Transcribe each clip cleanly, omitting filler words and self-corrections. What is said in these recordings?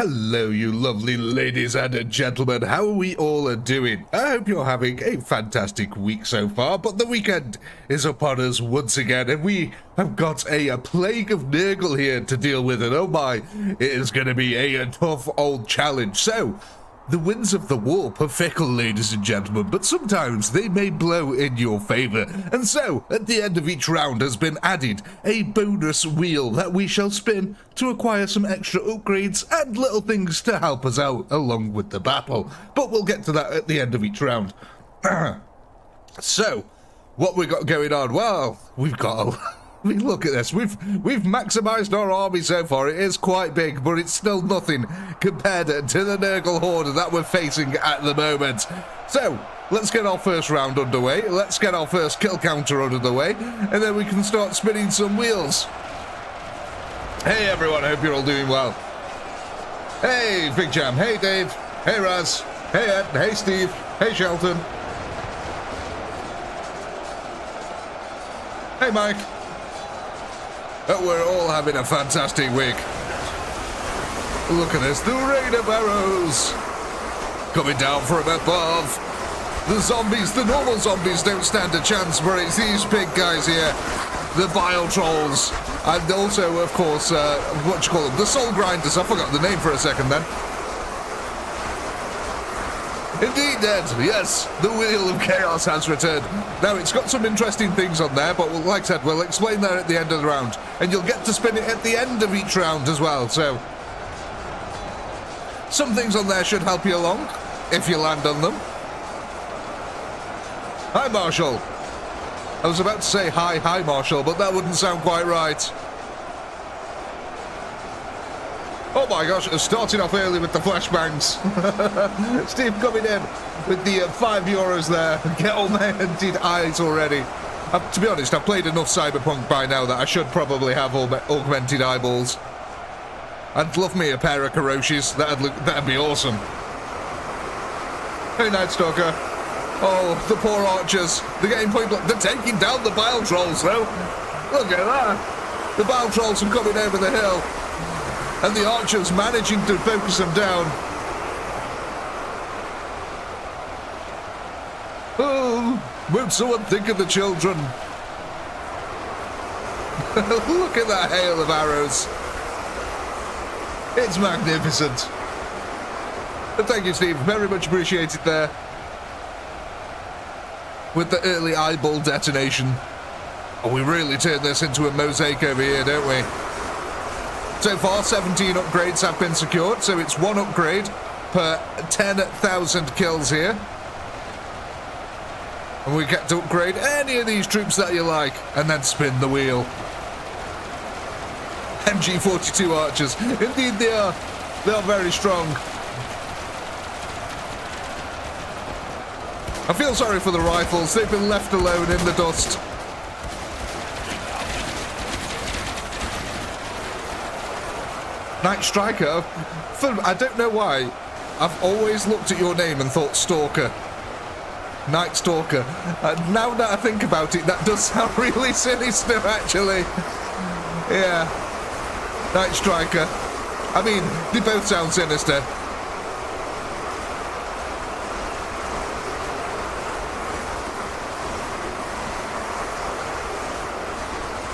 Hello, you lovely ladies and gentlemen. How are we all doing? I hope you're having a fantastic week so far, but the weekend is upon us once again, and we have got a plague of Nurgle here to deal with, and oh my, it is going to be a tough old challenge. So, the winds of the warp are fickle, ladies and gentlemen, but sometimes they may blow in your favour. And so, at the end of each round has been added a bonus wheel that we shall spin to acquire some extra upgrades and little things to help us out along with the battle. But we'll get to that at the end of each round. So, what we got going on? Well, we've got I mean, look at this. We've maximised our army so far. It is quite big, but it's still nothing compared to the Nurgle horde that we're facing at the moment. So, let's get our first round underway. Let's get our first kill counter under the way, and then we can start spinning some wheels. Hey everyone, I hope you're all doing well. Hey Big Jam, hey Dave, hey Raz, hey Ed, hey Steve, hey Shelton. Hey Mike. Oh, we're all having a fantastic week. Look at this, the rain of arrows coming down from above. The zombies, the normal zombies don't stand a chance, but it's these big guys here, the bile trolls, and also, of course, what you call them, the soul grinders. I forgot the name for a second then. Indeed, Ned, yes, the Wheel of Chaos has returned. Now, it's got some interesting things on there, but like I said, we'll explain that at the end of the round. And you'll get to spin it at the end of each round as well, so some things on there should help you along, if you land on them. Hi, Marshall. I was about to say hi, Marshall, but that wouldn't sound quite right. Oh my gosh, it started off early with the flashbangs. Steve coming in with the €5 there. Get all my hunted eyes already. To be honest, I've played enough Cyberpunk by now that I should probably have augmented eyeballs. I'd love me a pair of Karoshis. That'd be awesome. Hey, Night Stalker. Oh, the poor archers. They're getting point blank. They're taking down the bile trolls, though. Look at that. The bile trolls are coming over the hill. And the archers managing to focus them down. Oh, won't someone think of the children? Look at that hail of arrows. It's magnificent. But thank you, Steve. Very much appreciated there. With the early eyeball detonation. Oh, we really turned this into a mosaic over here, don't we? So far, 17 upgrades have been secured, so it's one upgrade per 10,000 kills here. And we get to upgrade any of these troops that you like, and then spin the wheel. MG42 archers. Indeed they are. They are very strong. I feel sorry for the rifles. They've been left alone in the dust. Night Striker, I don't know why, I've always looked at your name and thought Stalker. Night Stalker. Now that I think about it, that does sound really sinister, actually. Yeah. Night Striker. I mean, they both sound sinister.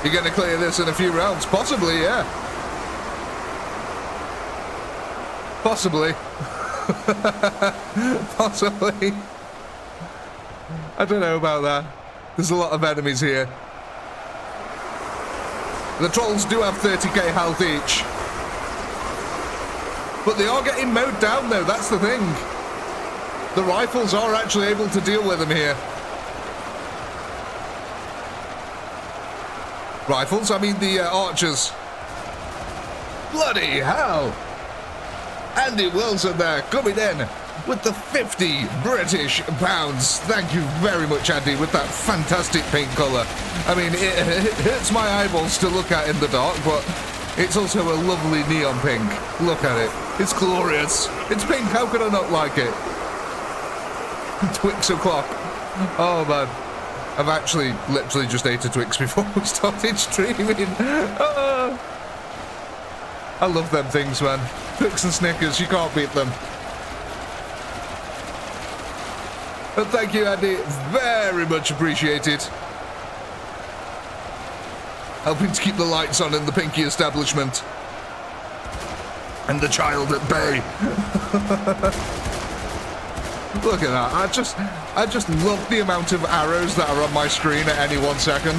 You're going to clear this in a few rounds? Possibly, yeah. Possibly. Possibly. I don't know about that. There's a lot of enemies here. The trolls do have 30k health each. But they are getting mowed down though, that's the thing. The rifles are actually able to deal with them here. Rifles? I mean the archers. Bloody hell! Andy Wilson there, coming in with the 50 British pounds. Thank you very much, Andy, with that fantastic pink colour. I mean, it hurts my eyeballs to look at in the dark, but it's also a lovely neon pink. Look at it. It's glorious. It's pink. How could I not like it? Twix o'clock. Oh, man. I've actually literally just ate a Twix before we started streaming. I love them things, man. Cooks and Snickers, you can't beat them. But thank you, Andy. Very much appreciated. Helping to keep the lights on in the Pinky establishment. And the child at bay. Look at that. I just love the amount of arrows that are on my screen at any 1 second.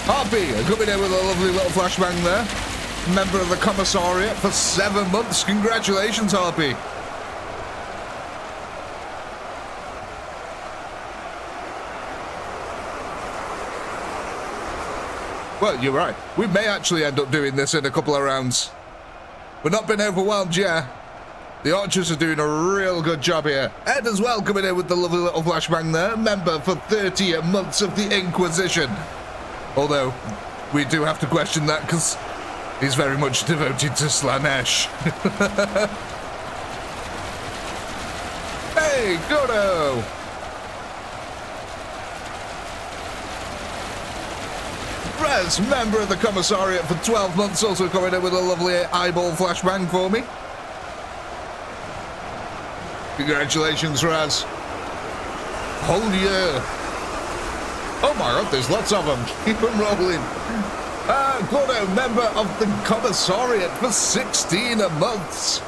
Harpy, coming in with a lovely little flashbang there. Member of the Commissariat for 7 months. Congratulations, Harpy. Well, you're right. We may actually end up doing this in a couple of rounds. We're not been overwhelmed yet. The archers are doing a real good job here. Ed as well coming in with the lovely little flashbang there. Member for 30 months of the Inquisition. Although, we do have to question that because he's very much devoted to Slanesh. Hey, Gordo! Rez, member of the Commissariat for 12 months, also coming in with a lovely eyeball flashbang for me. Congratulations, Raz. Whole year. Oh my god, there's lots of them. Keep them rolling. Gordo, member of the Commissariat for 16 months.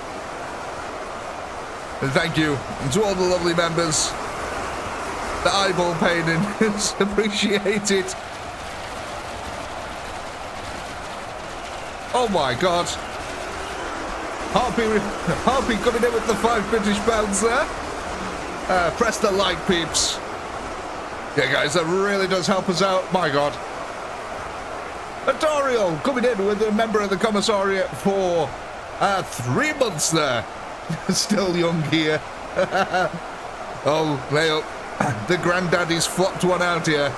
And thank you to all the lovely members. The eyeball painting is appreciated. Oh my god. Harpy coming in with the £5 there. Press the like, peeps. Yeah, guys, that really does help us out. My god. Atorial coming in with a member of the Commissariat for 3 months there. Still young here. Oh, lay up. The granddaddy's flopped one out here.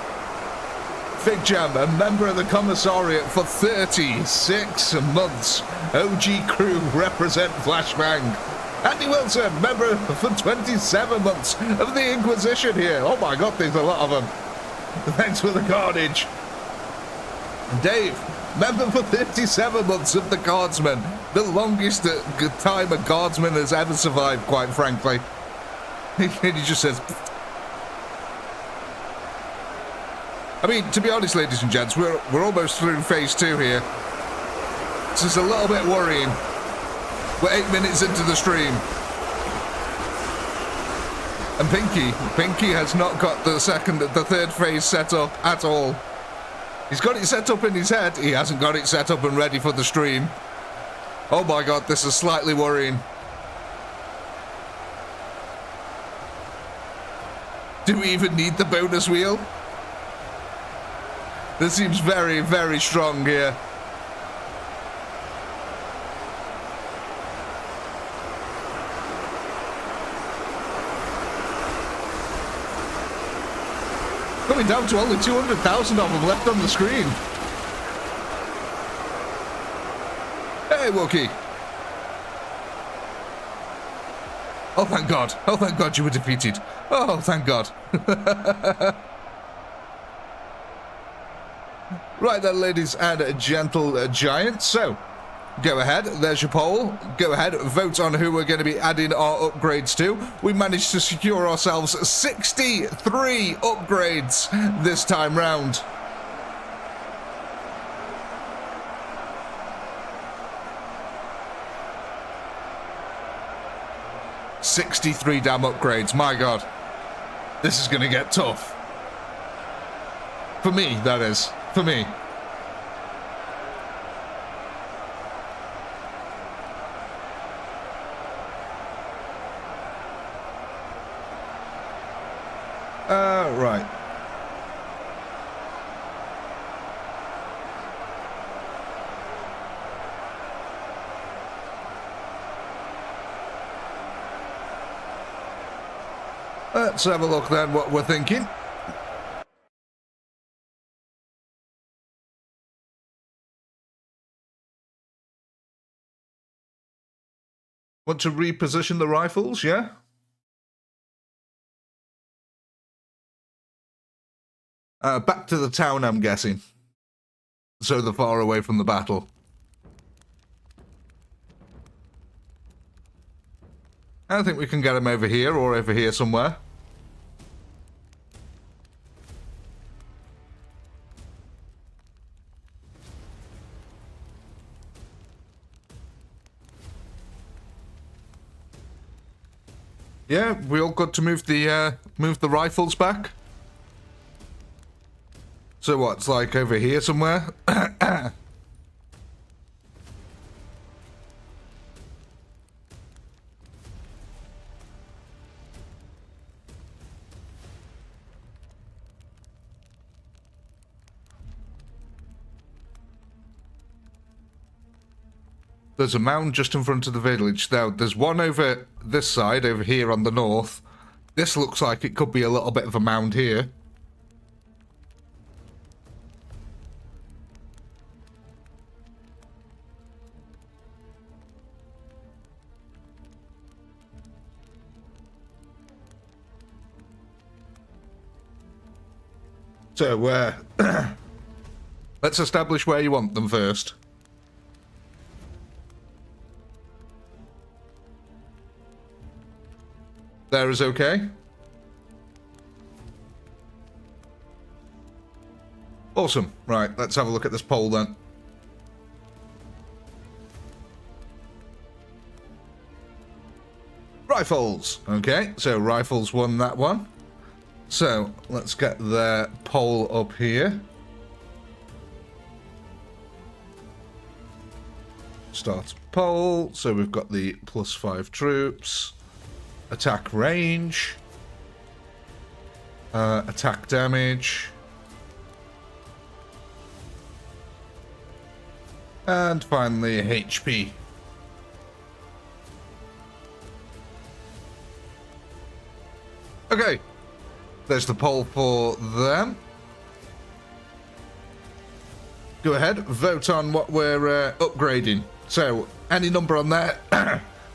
Fig Jam, a member of the Commissariat for 36 months. OG crew represent flashbang. Andy Wilson, member for 27 months of the Inquisition here. Oh my god, there's a lot of them. Thanks for the carnage. Dave, member for 37 months of the Guardsmen. The longest time a Guardsman has ever survived, quite frankly. He just says... I mean, to be honest, ladies and gents, we're almost through phase 2 here. This is a little bit worrying. We're 8 minutes into the stream. And Pinky has not got the third phase set up at all. He's got it set up in his head. He hasn't got it set up and ready for the stream. Oh my god, this is slightly worrying. Do we even need the bonus wheel? This seems very, very strong here. Coming down to only 200,000 of them left on the screen. Hey, Wookie. Oh, thank God. Oh, thank God you were defeated. Oh, thank God. Right then, ladies and gentle giants. So, go ahead. There's your poll. Go ahead. Vote on who we're going to be adding our upgrades to. We managed to secure ourselves 63 upgrades this time round. $63 damn upgrades. My God. This is going to get tough. For me, that is. For me. Right. Let's have a look then what we're thinking. Want to reposition the rifles, yeah? Back to the town, I'm guessing. So they're far away from the battle. I think we can get him over here or over here somewhere. Yeah, we all got to move the rifles back. So what? It's like over here somewhere. There's a mound just in front of the village. Now, there's one over this side, over here on the north. This looks like it could be a little bit of a mound here. So, let's establish where you want them first. There is okay. Awesome. Right, let's have a look at this poll then. Rifles. Okay, so rifles won that one. So, let's get their poll up here. Start poll. So we've got the +5 troops. Attack range. Attack damage. And finally, HP. Okay. There's the poll for them. Go ahead, vote on what we're upgrading. So, any number on there...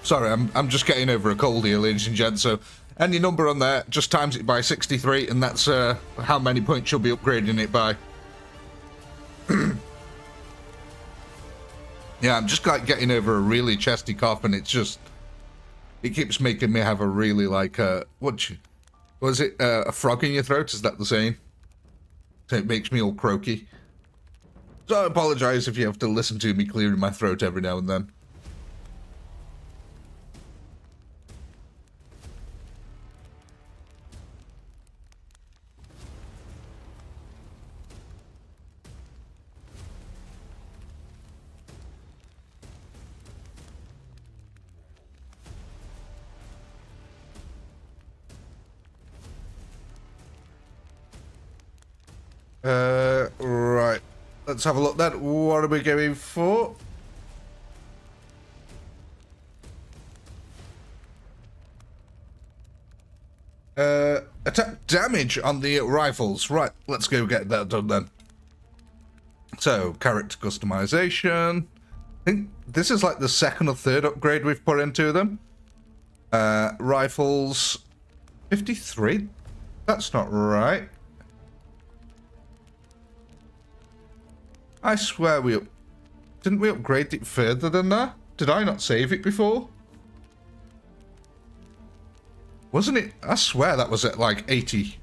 Sorry, I'm just getting over a cold here, ladies and gents, so any number on there, just times it by 63, and that's how many points you'll be upgrading it by. Yeah, I'm just like getting over a really chesty cough, and it's just... It keeps making me have a really, like, was it a frog in your throat? Is that the saying? So it makes me all croaky. So I apologise if you have to listen to me clearing my throat every now and then. Right. Let's have a look then. What are we going for? Attack damage on the rifles. Right, let's go get that done then. So, character customization. I think this is like the second or third upgrade we've put into them. Rifles. 53? That's not right. I swear didn't we upgrade it further than that? Did I not save it before? Wasn't it? I swear that was at like 80.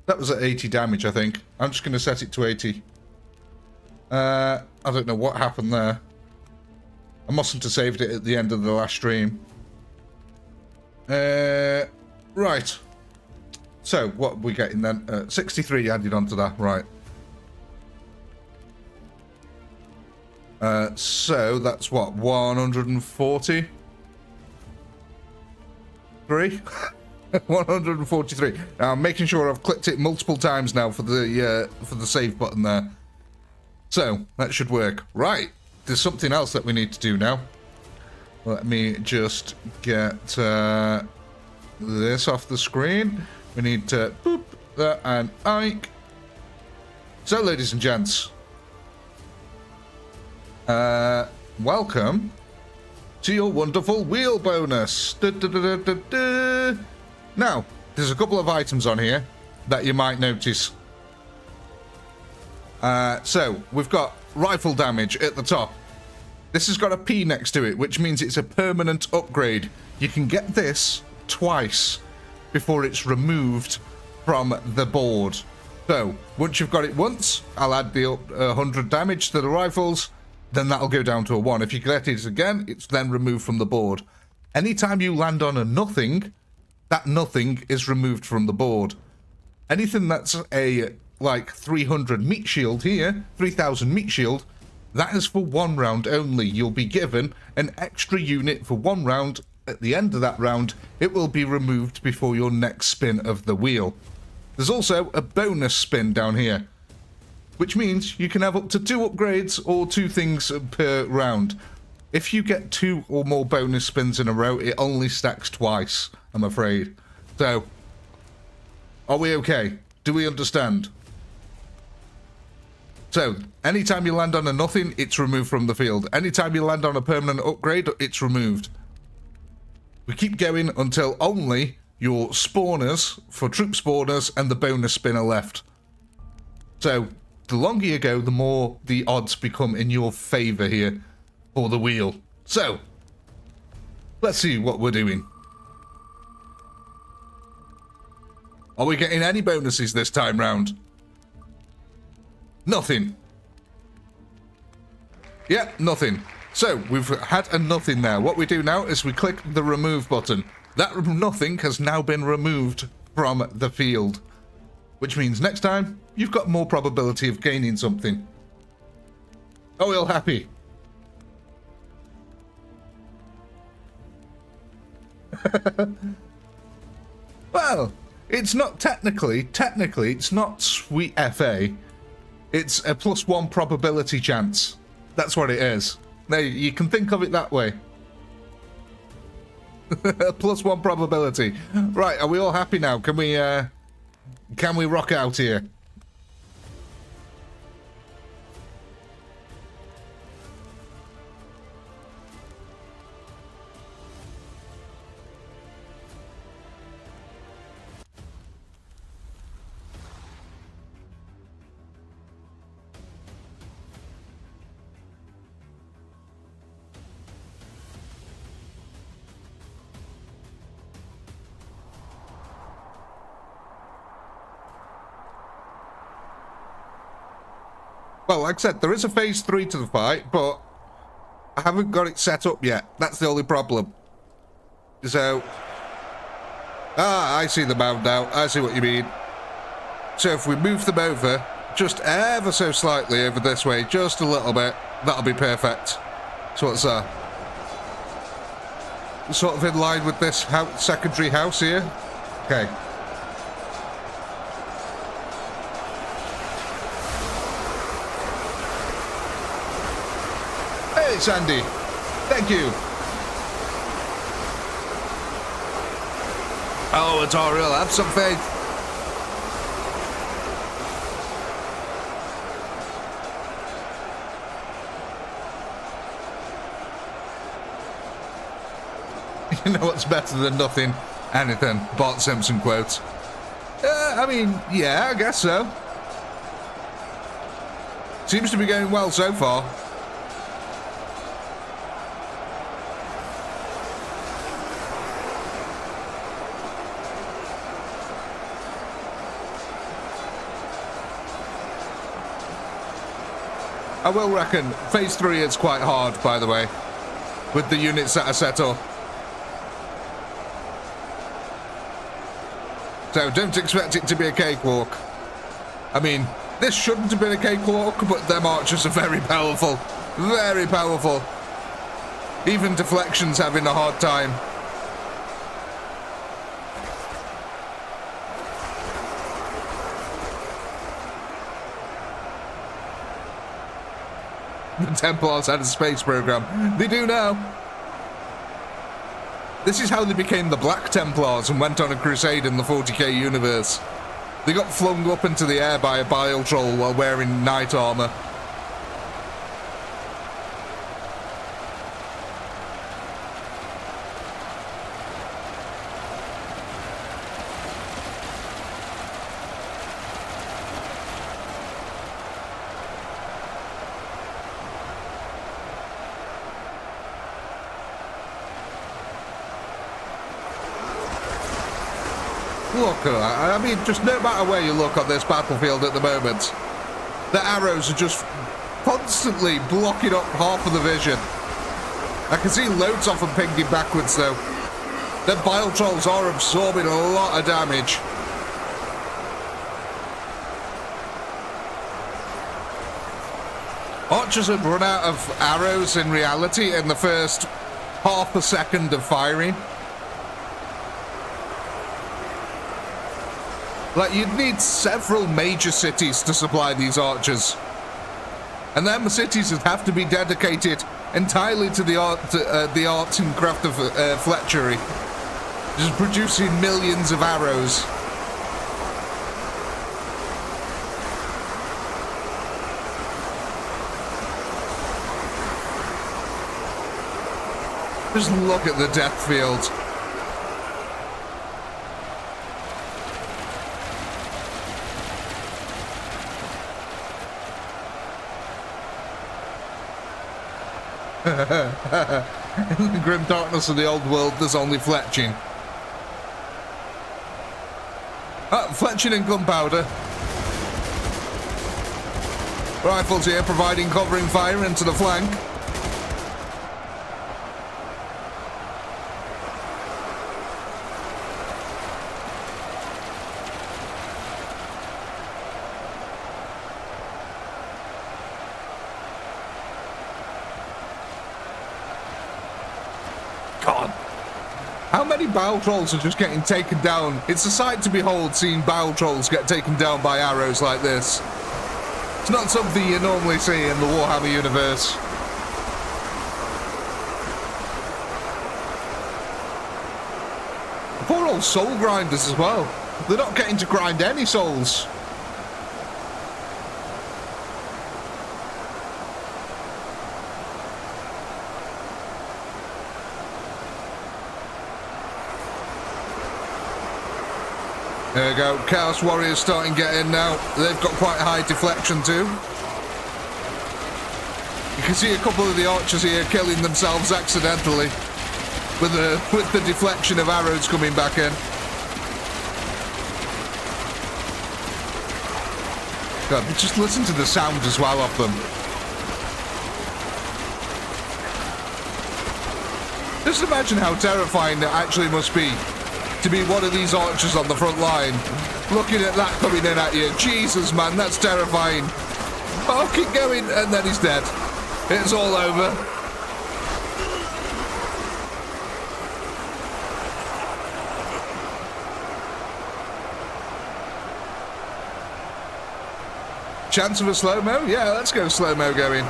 That was at 80 damage, I think. I'm just going to set it to 80. I don't know what happened there. I mustn't have saved it at the end of the last stream. Right. So, what are we getting then? 63 added onto that, right. So that's what, 140? 143. Now I'm making sure I've clicked it multiple times now for the save button there. So that should work. Right. There's something else that we need to do now. Let me just get this off the screen. We need to boop that and Ike. So ladies and gents. Welcome to your wonderful wheel bonus. Now, there's a couple of items on here that you might notice. So, we've got rifle damage at the top. This has got a P next to it, which means it's a permanent upgrade. You can get this twice before it's removed from the board. So, once you've got it once, I'll add the 100 damage to the rifles, then that'll go down to a 1. If you get it again, it's then removed from the board. Anytime you land on a nothing, that nothing is removed from the board. Anything that's a, like, 300 meat shield here, 3000 meat shield, that is for 1 round only. You'll be given an extra unit for 1 round. At the end of that round, it will be removed before your next spin of the wheel. There's also a bonus spin down here, which means you can have up to 2 upgrades or 2 things per round. If you get 2 or more bonus spins in a row, it only stacks twice, I'm afraid. So, are we okay? Do we understand? So, anytime you land on a nothing, it's removed from the field. Anytime you land on a permanent upgrade, it's removed. We keep going until only your spawners, for troop spawners, and the bonus spin are left. So, the longer you go, the more the odds become in your favour here for the wheel. So, let's see what we're doing. Are we getting any bonuses this time round? Nothing. Yeah, nothing. So, we've had a nothing there. What we do now is we click the remove button. That nothing has now been removed from the field. Which means next time, you've got more probability of gaining something. Are we all happy? Well, it's not technically it's not sweet FA. It's a +1 probability chance. That's what it is. Now, you can think of it that way. +1 probability. Right, are we all happy now? Can we rock out here? Well, like I said, there is a phase 3 to the fight, but I haven't got it set up yet. That's the only problem. So... I see the mound now. I see what you mean. So if we move them over, just ever so slightly over this way, just a little bit, that'll be perfect. So what's that? Sort of in line with this secondary house here? Okay. Hey, Sandy. Thank you. Oh, it's all real. Have some faith. You know what's better than nothing? Anything. Bart Simpson quote. I mean, yeah, I guess so. Seems to be going well so far. I will reckon phase 3 is quite hard, by the way, with the units that are set up. So don't expect it to be a cakewalk. I mean, this shouldn't have been a cakewalk, but them archers are very powerful. Very powerful. Even deflection's having a hard time. The Templars had a space program. They do now. This is how they became the Black Templars and went on a crusade in the 40k universe. They got flung up into the air by a bile troll while wearing knight armor. Look at that. I mean, just no matter where you look on this battlefield at the moment, the arrows are just constantly blocking up half of the vision. I can see loads of them pinging backwards, though. The bile trolls are absorbing a lot of damage. Archers had run out of arrows in reality in the first half a second of firing. Like, you'd need several major cities to supply these archers. And then the cities would have to be dedicated entirely to the art and craft of fletchery. Just producing millions of arrows. Just look at the death field. In the grim darkness of the old world, there's only fletching. Fletching and gunpowder. Rifles here providing covering fire into the flank. God. How many bow trolls are just getting taken down? It's a sight to behold seeing bow trolls get taken down by arrows like this. It's not something you normally see in the Warhammer universe. Poor old soul grinders as well. They're not getting to grind any souls. There we go. Chaos Warriors starting to get in now. They've got quite a high deflection too. You can see a couple of the archers here killing themselves accidentally with the deflection of arrows coming back in. God, just listen to the sound as well of them. Just imagine how terrifying it actually must be to be one of these archers on the front line, looking at that coming in at you. Jesus, man, that's terrifying. Oh, keep going, and then he's dead. It's all over. Chance of a slow-mo? Yeah, let's go slow-mo going.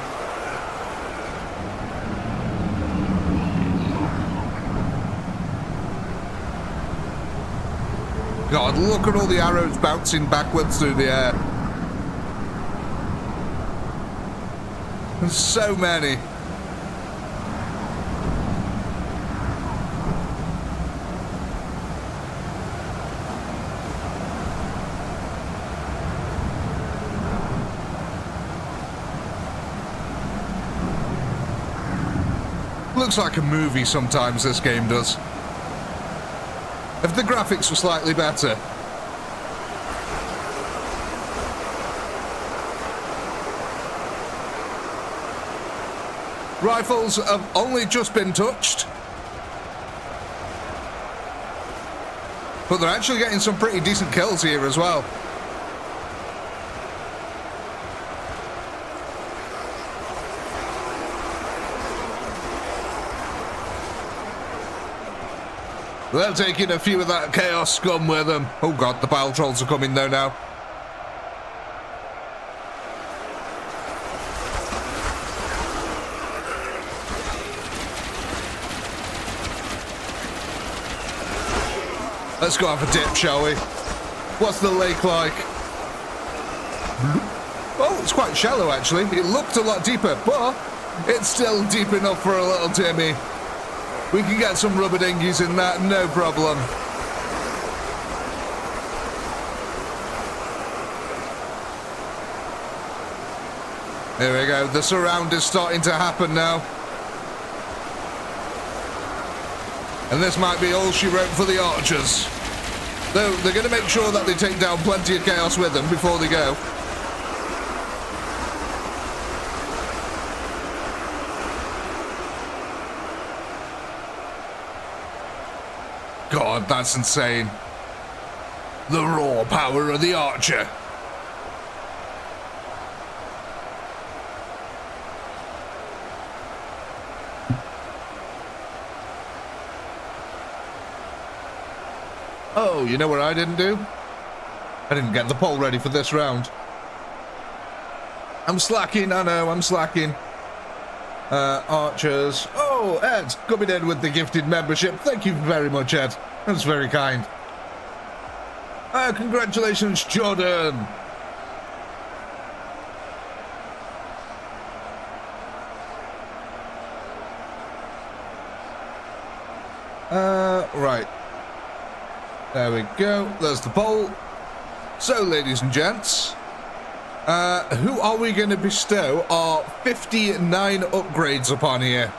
God, look at all the arrows bouncing backwards through the air. There's so many. Looks like a movie sometimes, this game does. If the graphics were slightly better. Rifles have only just been touched. But they're actually getting some pretty decent kills here as well. They're taking a few of that chaos scum with them. Oh god, the bile trolls are coming though now. Let's go have a dip, shall we? What's the lake like? Oh, it's quite shallow actually. It looked a lot deeper, but it's still deep enough for a little Timmy. We can get some rubber dinghies in that, no problem. There we go, the surround is starting to happen now. And this might be all she wrote for the archers. Though they're going to make sure that they take down plenty of chaos with them before they go. God, that's insane. The raw power of the archer. Oh, you know what I didn't do? I didn't get the pole ready for this round. I'm slacking, I know, I'm slacking. Archers. Oh, Ed, coming in with the gifted membership. Thank you very much, Ed. That's very kind. Congratulations, Jordan. Right. There we go. There's the poll. So, ladies and gents, who are we going to bestow our 59 upgrades upon here?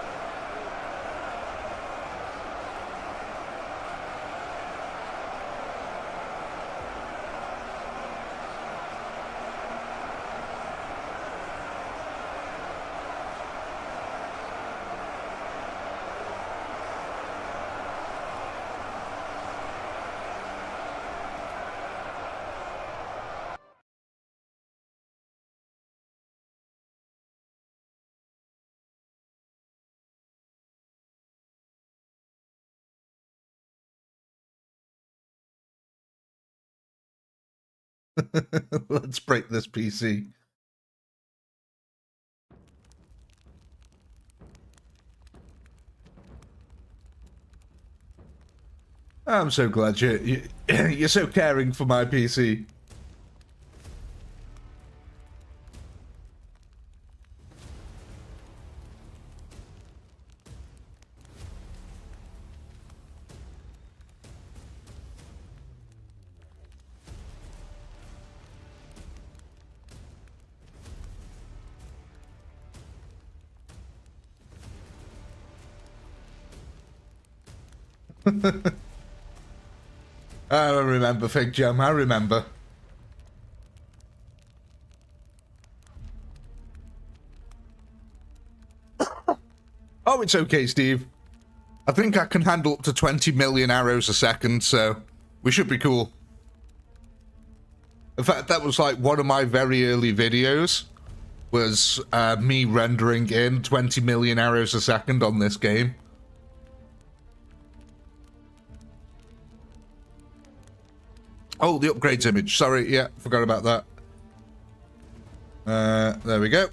Let's break this PC. I'm so glad you're so caring for my PC. I remember, Fig Jam, I remember. Oh, it's okay, Steve. I think I can handle up to 20 million arrows a second, so we should be cool. In fact, that was like one of my very early videos, was me rendering in 20 million arrows a second on this game. Oh, the upgrades image. Sorry, yeah, forgot about that. There we go.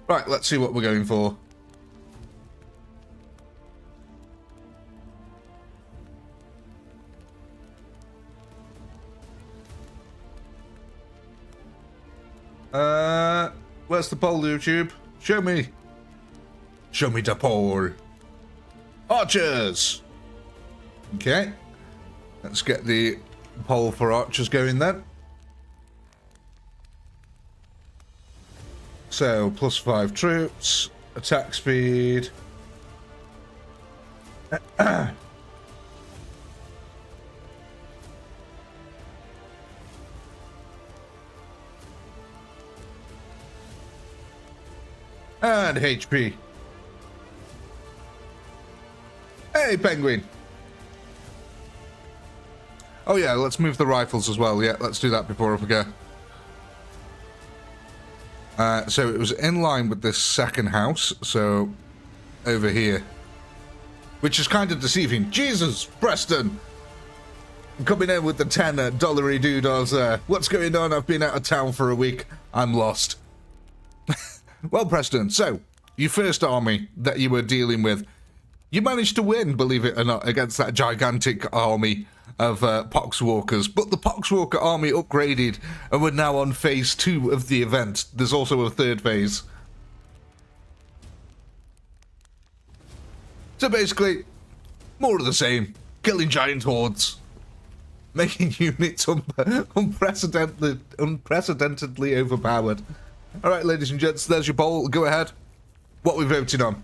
Right, let's see what we're going for. Where's the poll, YouTube? Show me. Show me the pole. Archers! Okay. Let's get the pole for archers going then. So, +5 troops. Attack speed. And HP. Hey, penguin. Oh yeah, let's move the rifles as well. Yeah, let's do that before I forget. So it was in line with this second house, so over here. Which is kind of deceiving. Jesus, Preston! I'm coming in with the $10 doodahs there. What's going on? I've been out of town for a week. I'm lost. Well, Preston, so, your first army that you were dealing with, you managed to win, believe it or not, against that gigantic army of Poxwalkers. But the Poxwalker army upgraded, and we're now on phase 2 of the event. There's also a third phase. So basically, more of the same. Killing giant hordes. Making units unprecedentedly overpowered. All right, ladies and gents, there's your poll. Go ahead. What we voting on?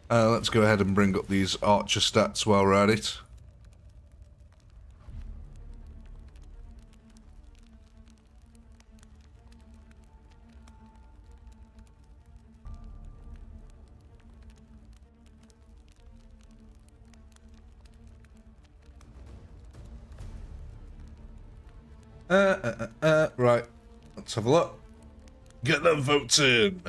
Let's go ahead and bring up these archer stats while we're at it. Right. Let's have a look. Get them votes in.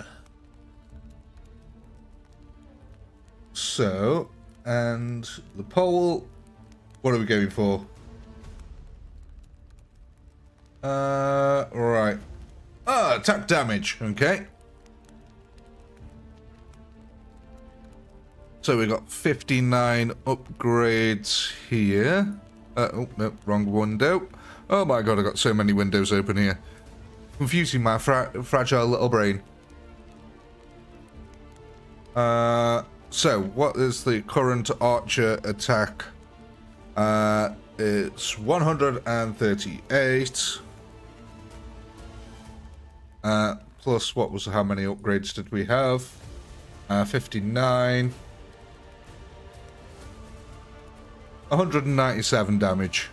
So, and the poll, what are we going for? Right. Attack damage, okay. So we got 59 upgrades here. Oh, no, wrong window. Oh my god, I got so many windows open here. Confusing my fragile little brain. So, what is the current archer attack? It's 138. Plus, what was, how many upgrades did we have? 59. 197 damage.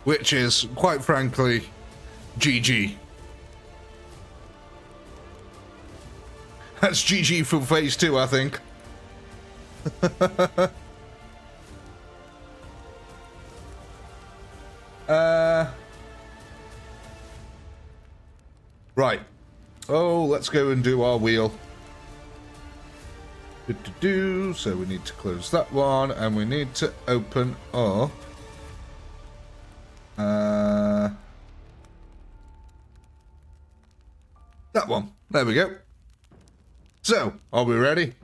Which is, quite frankly, GG. That's GG for phase 2, I think. Right. Oh, let's go and do our wheel. So we need to close that one, and we need to open up. That one. There we go. So, are we ready?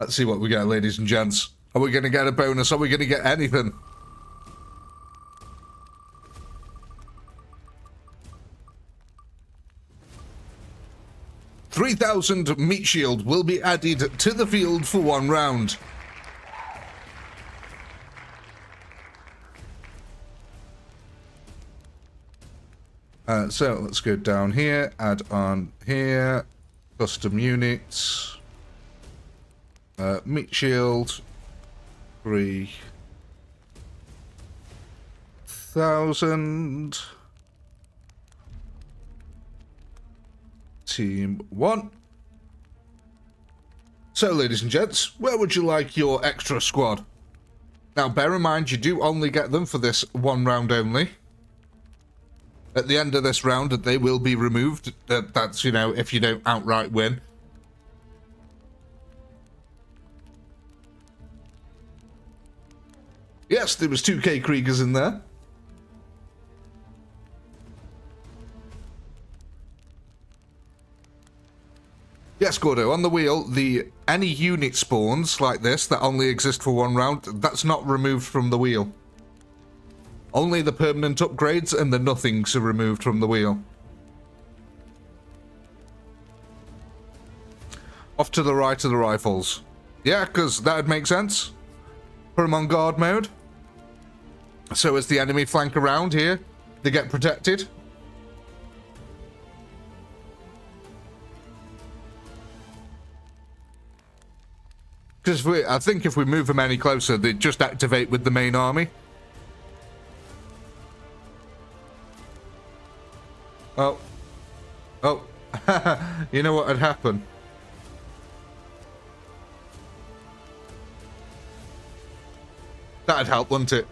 Let's see what we get, ladies and gents. Are we going to get a bonus? Are we going to get anything? $3,000 meat shield will be added to the field for 1 round. So let's go down here, add on here, custom units, meat shield, 3,000, team 1. So ladies and gents, where would you like your extra squad? Now bear in mind you do only get them for this 1 round only. At the end of this round, they will be removed. That's, you know, if you don't outright win. Yes, there was 2k Kriegers in there. Yes, Gordo, on the wheel, any unit spawns like this that only exist for 1 round, that's not removed from the wheel. Only the permanent upgrades and the nothings are removed from the wheel. Off to the right of the rifles. Yeah, because that would make sense. Put them on guard mode. So as the enemy flank around here, they get protected. Because I think if we move them any closer, they just activate with the main army. Oh, you know what had happened? That'd help, wouldn't it?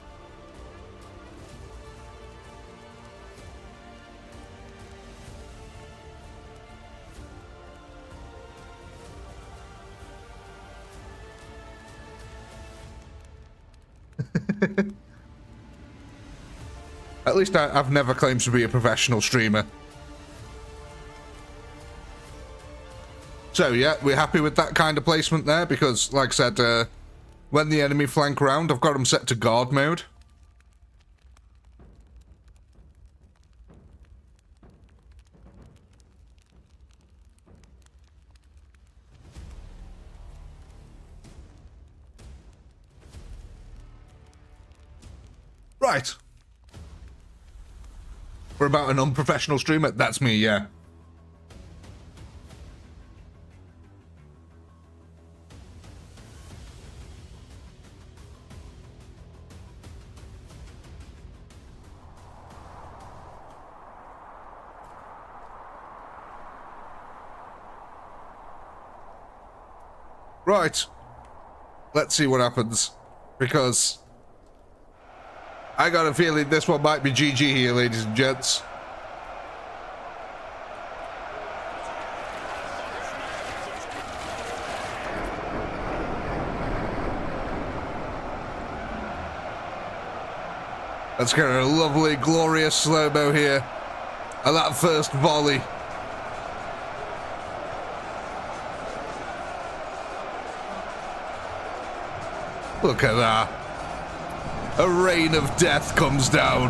At least I've never claimed to be a professional streamer. So yeah, we're happy with that kind of placement there because, like I said, when the enemy flank round, I've got them set to guard mode. Right. We're about an unprofessional streamer. That's me, yeah. Right. Let's see what happens. Because I got a feeling this one might be GG here, ladies and gents. Let's get a lovely, glorious slow-mo here. And that first volley. Look at that. A rain of death comes down.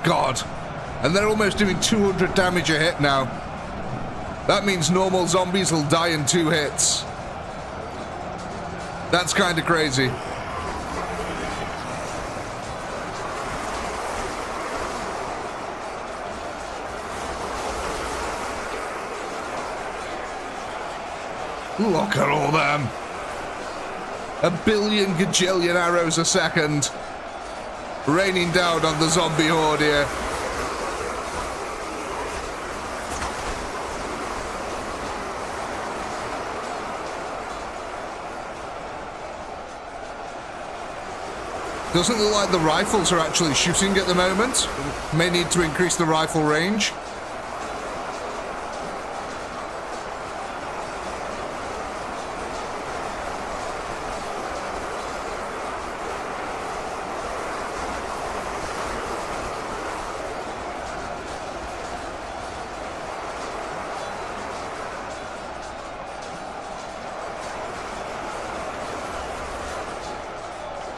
God. And they're almost doing 200 damage a hit now. That means normal zombies will die in 2 hits. That's kind of crazy. Look at all them. A billion gajillion arrows a second. Raining down on the zombie horde here. Doesn't look like the rifles are actually shooting at the moment. May need to increase the rifle range.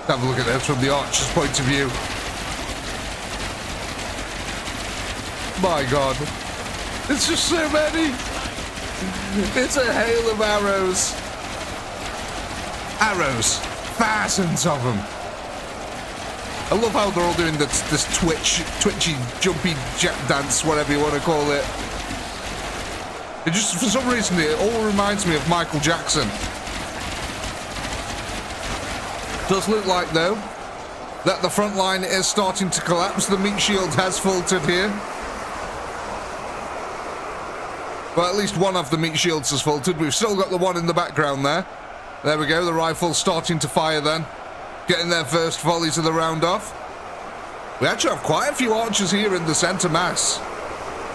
Have a look at this from the archer's point of view. My God. It's just so many. It's a hail of arrows. Arrows. Thousands of them. I love how they're all doing this twitchy, jumpy jack dance, whatever you want to call it. It just, for some reason, it all reminds me of Michael Jackson. Does look like, though, that the front line is starting to collapse. The meat shield has faltered here. Well, at least one of the meat shields has faltered. We've still got the one in the background there. There we go, the rifle's starting to fire then. Getting their first volleys of the round off. We actually have quite a few archers here in the centre mass.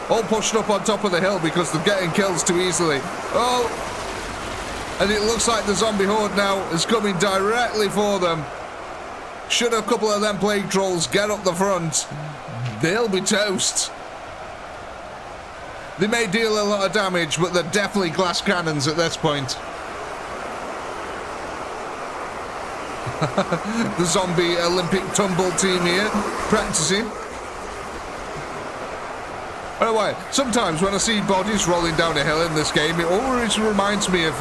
All pushed up on top of the hill because they're getting kills too easily. Oh! And it looks like the zombie horde now is coming directly for them. Should a couple of them plague trolls get up the front, they'll be toast. They may deal a lot of damage, but they're definitely glass cannons at this point. The zombie Olympic tumble team here, practicing. By the way, sometimes when I see bodies rolling down a hill in this game, it always reminds me of,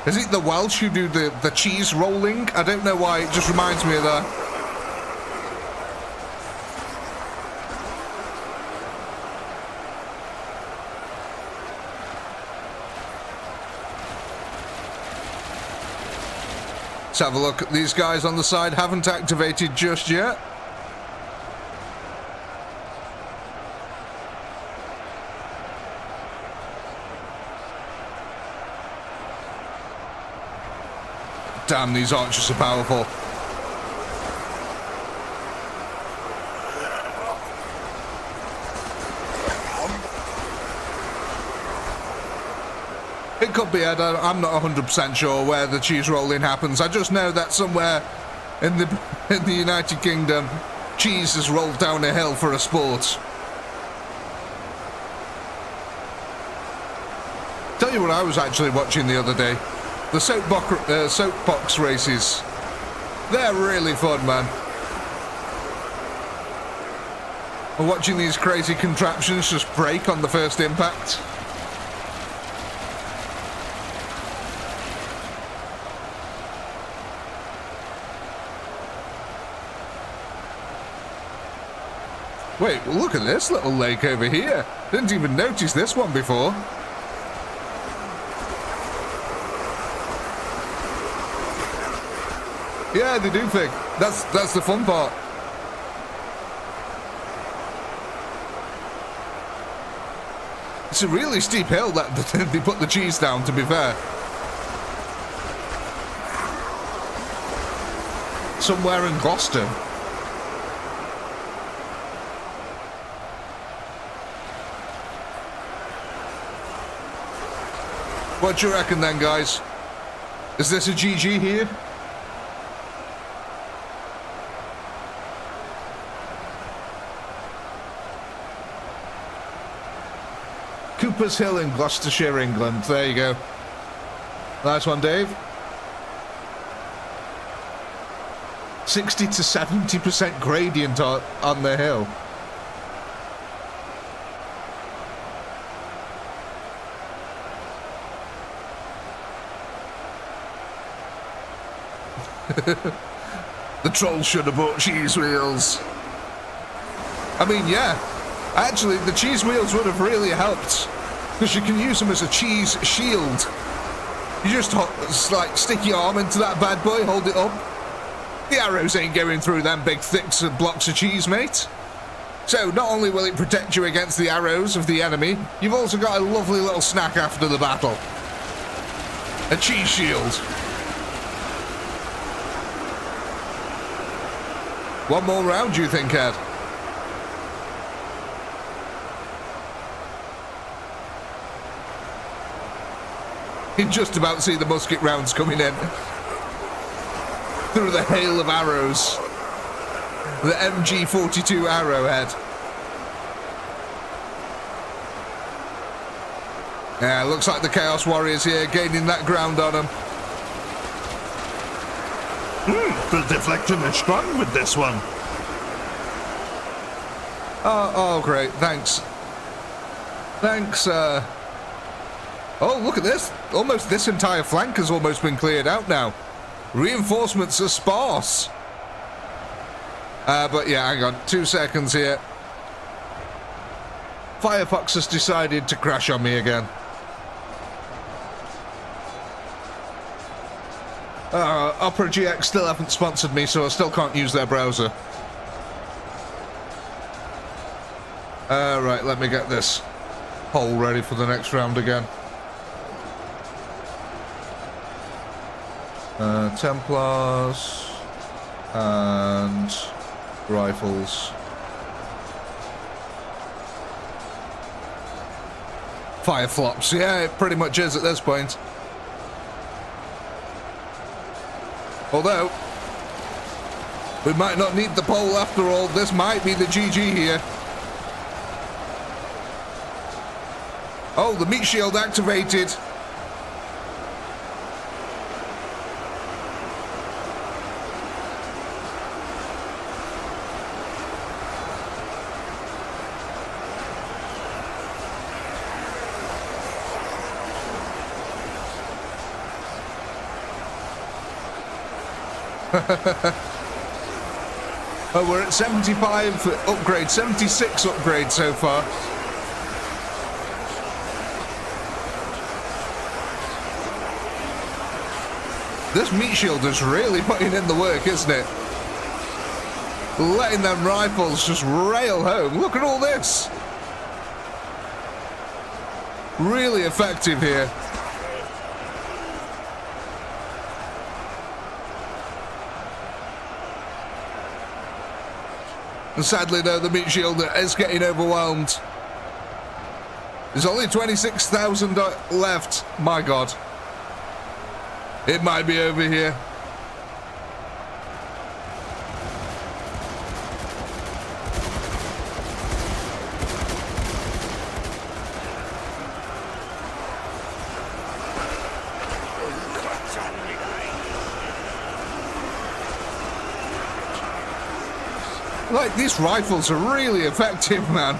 is it the Welsh who do the cheese rolling? I don't know why, it just reminds me of that. Let's have a look at these guys on the side. Haven't activated just yet. Damn, these archers are powerful. It could be, I'm not 100% sure where the cheese rolling happens. I just know that somewhere in the United Kingdom, cheese is rolled down a hill for a sport. Tell you what I was actually watching the other day. The soapbox races. They're really fun, man. We're watching these crazy contraptions just break on the first impact. Wait, well, look at this little lake over here. Didn't even notice this one before. Yeah, they do think. That's the fun part. It's a really steep hill that they put the cheese down, to be fair. Somewhere in Gloucester. What do you reckon then, guys? Is this a GG here? Cooper's Hill in Gloucestershire, England. There you go. Nice one, Dave. 60 to 70% gradient on the hill. The troll should have bought cheese wheels. I mean, yeah. Actually, the cheese wheels would have really helped, because you can use them as a cheese shield. You just like stick your arm into that bad boy, hold it up. The arrows ain't going through them big thick blocks of cheese, mate. So not only will it protect you against the arrows of the enemy, you've also got a lovely little snack after the battle. A cheese shield. One more round, do you think, Ed? You can just about see the musket rounds coming in. Through the hail of arrows. The MG42 arrowhead. Yeah, looks like the Chaos Warriors here gaining that ground on them. The deflection is strong with this one. Oh, great. Thanks. Thanks, Oh, look at this. Almost this entire flank has almost been cleared out now. Reinforcements are sparse. But yeah, hang on. 2 seconds here. Firefox has decided to crash on me again. Opera GX still haven't sponsored me, so I still can't use their browser. Right, let me get this hole ready for the next round again. Templars and rifles. Fire flops, yeah, it pretty much is at this point. Although, we might not need the pole after all. This might be the GG here. Oh, the meat shield activated. Oh, we're at 75 upgrade, 76 upgrade so far. This meat shield is really putting in the work, isn't it? Letting them rifles just rail home. Look at all this. Really effective here. And sadly, though, the meat shield is getting overwhelmed. There's only 26,000 left. My God. It might be over here. Like, these rifles are really effective, man.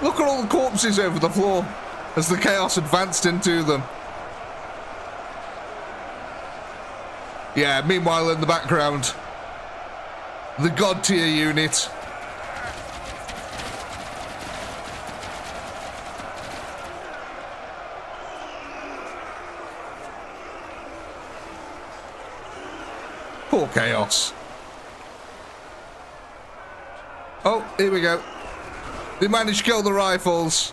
Look at all the corpses over the floor as the chaos advanced into them. Yeah, meanwhile in the background, the God tier unit for chaos. Oh, here we go. They managed to kill the rifles.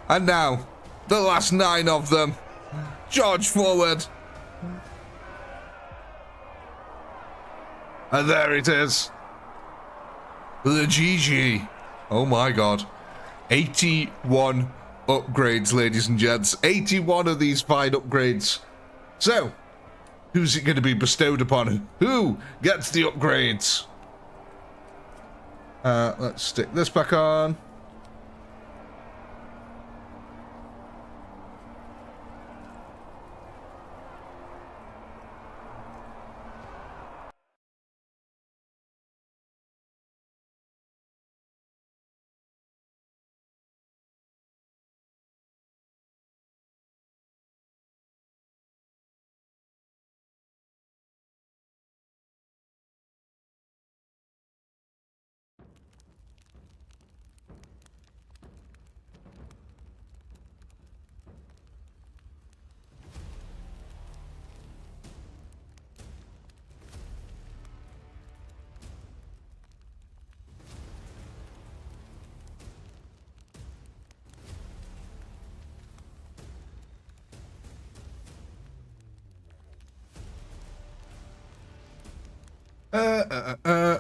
And now, the last 9 of them. Charge forward. And there it is. The GG. Oh my god. 81 upgrades, ladies and gents. 81 of these fine upgrades. So, who's it going to be bestowed upon? Who gets the upgrades? Let's stick this back on.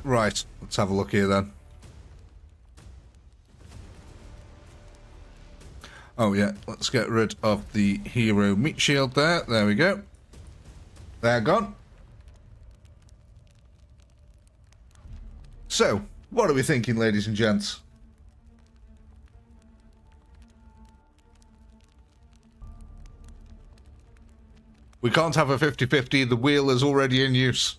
Right, let's have a look here then. Oh yeah, let's get rid of the hero meat shield there. There we go. They're gone. So, what are we thinking, ladies and gents? We can't have a 50-50, the wheel is already in use.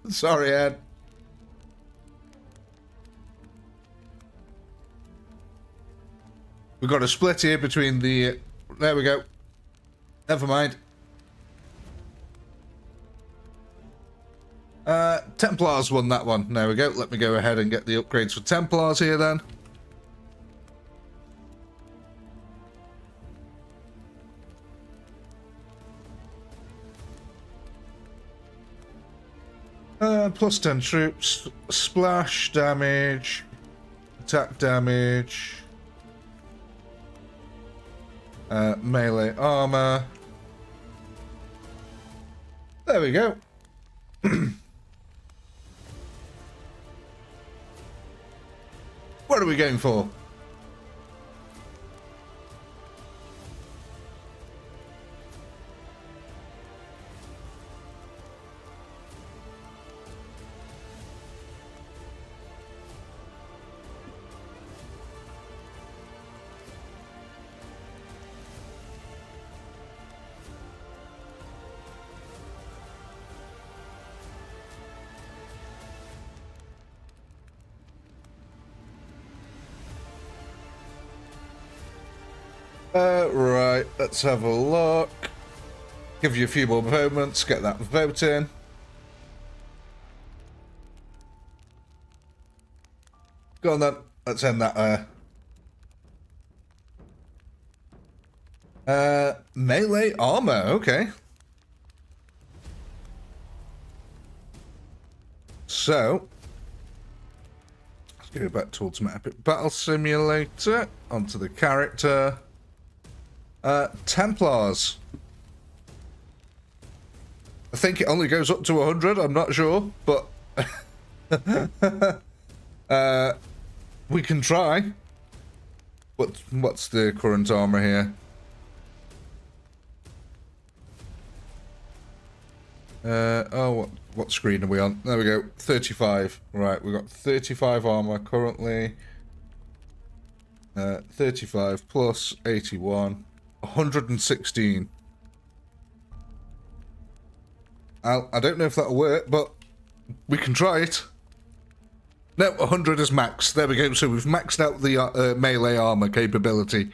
Sorry, Ed. We've got a split here between the... There we go. Never mind. Templars won that one. There we go. Let me go ahead and get the upgrades for Templars here then. Plus 10 troops, splash damage, attack damage, melee armor. There we go. What are we going for? Right, let's have a look. Give you a few more moments, get that vote in. Go on then, let's end that melee armor, okay. So, let's go back to Ultimate Epic Battle Simulator, onto the character. Templars. I think it only goes up to 100, I'm not sure, but we can try. What's the current armor here? What screen are we on? There we go, 35. Right, we've got 35 armor currently. 35 plus 81. 116. I don't know if that'll work, but we can try it. No, 100 is max. There we go. So we've maxed out the melee armor capability.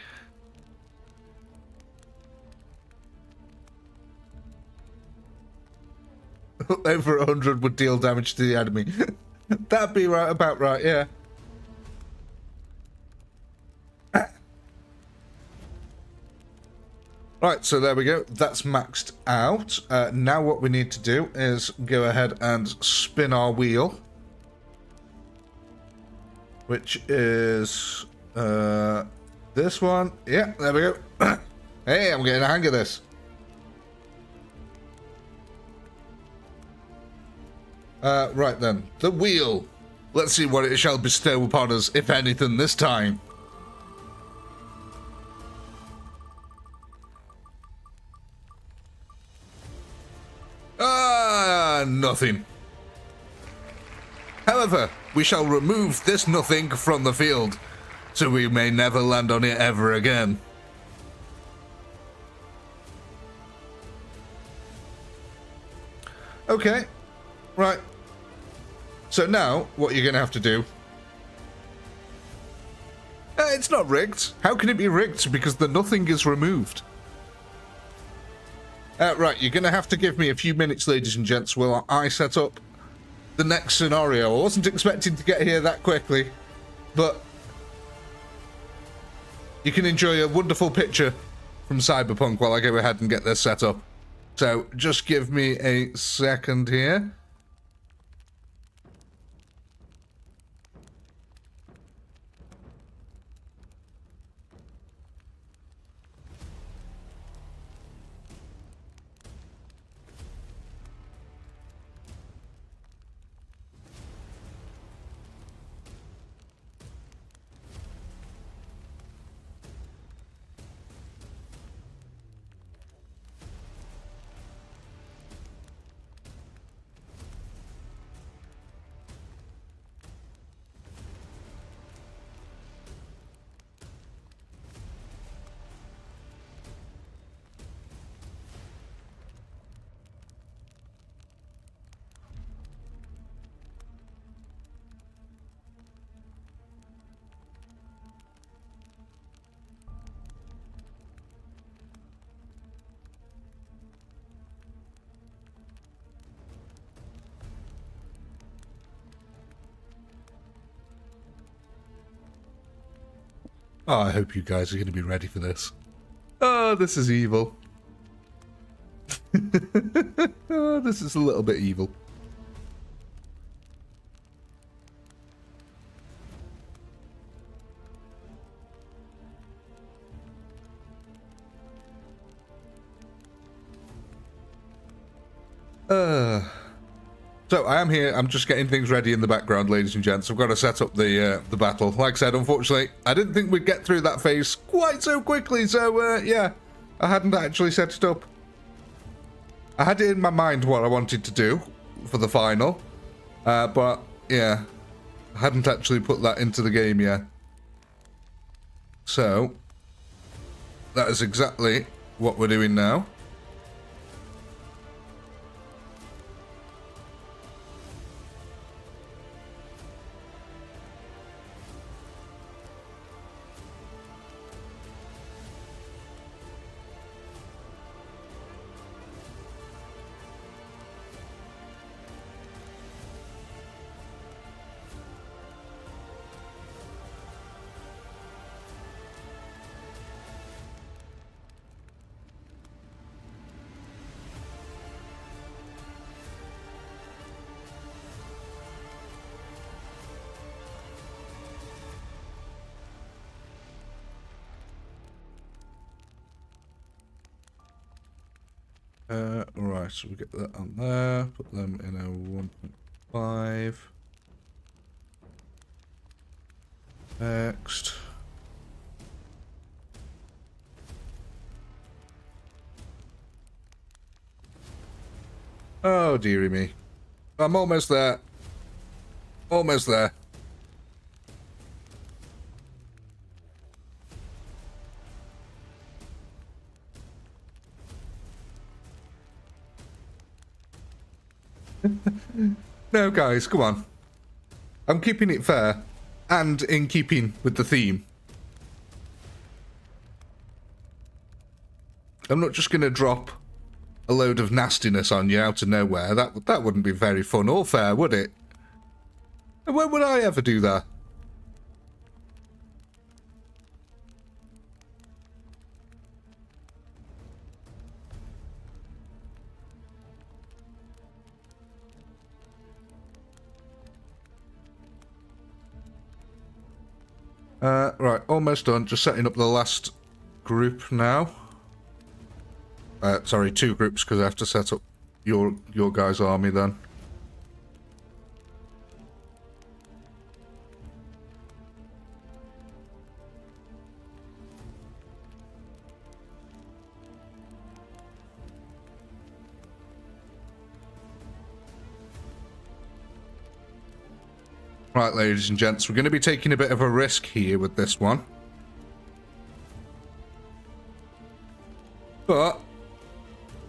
Over 100 would deal damage to the enemy. That'd be right, about right, yeah. Right, so there we go. That's maxed out. Now what we need to do is go ahead and spin our wheel. Which is this one. Yeah, there we go. Hey, I'm getting a hang of this. Right then, the wheel. Let's see what it shall bestow upon us, if anything, this time. Nothing. However, we shall remove this nothing from the field, so we may never land on it ever again. Okay, right. So now, what you're going to have to do... it's not rigged. How can it be rigged? Because the nothing is removed. Right, you're going to have to give me a few minutes, ladies and gents, while I set up the next scenario. I wasn't expecting to get here that quickly, but you can enjoy a wonderful picture from Cyberpunk while I go ahead and get this set up. So, just give me a second here. Oh, I hope you guys are going to be ready for this. Oh, this is evil. Oh, this is a little bit evil. So I am here. I'm just getting things ready in the background, ladies and gents. I've got to set up the battle. Like I said, unfortunately, I didn't think we'd get through that phase quite so quickly. So yeah, I hadn't actually set it up. I had it in my mind what I wanted to do for the final, but yeah, I hadn't actually put that into the game yet. So that is exactly what we're doing now. Right, so we get that on there, put them in a 1.5. Next. Oh, dearie me. I'm almost there. Almost there. No, guys, come on. I'm keeping it fair and in keeping with the theme. I'm not just going to drop a load of nastiness on you out of nowhere. That wouldn't be very fun or fair, would it? And when would I ever do that? Right, almost done. Just setting up the last group now. Sorry, 2 groups, because I have to set up your guys' army then. Right, ladies and gents, we're going to be taking a bit of a risk here with this one. But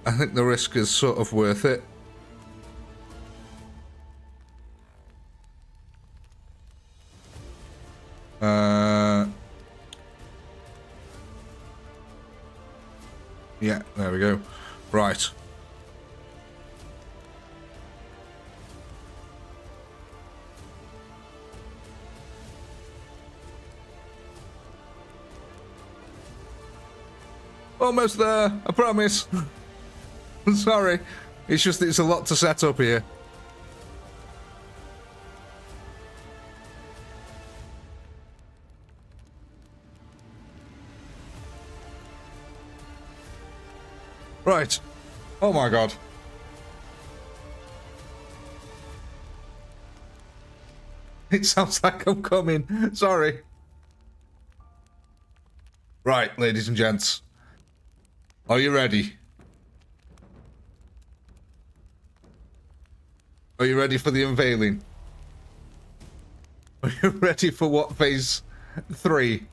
I think the risk is sort of worth it. Yeah, there we go. Right. Almost there, I promise. Sorry, it's just it's a lot to set up here. Right. Oh my god. It sounds like I'm coming. Sorry. Right, ladies and gents. Are you ready? Are you ready for the unveiling? Are you ready for what phase 3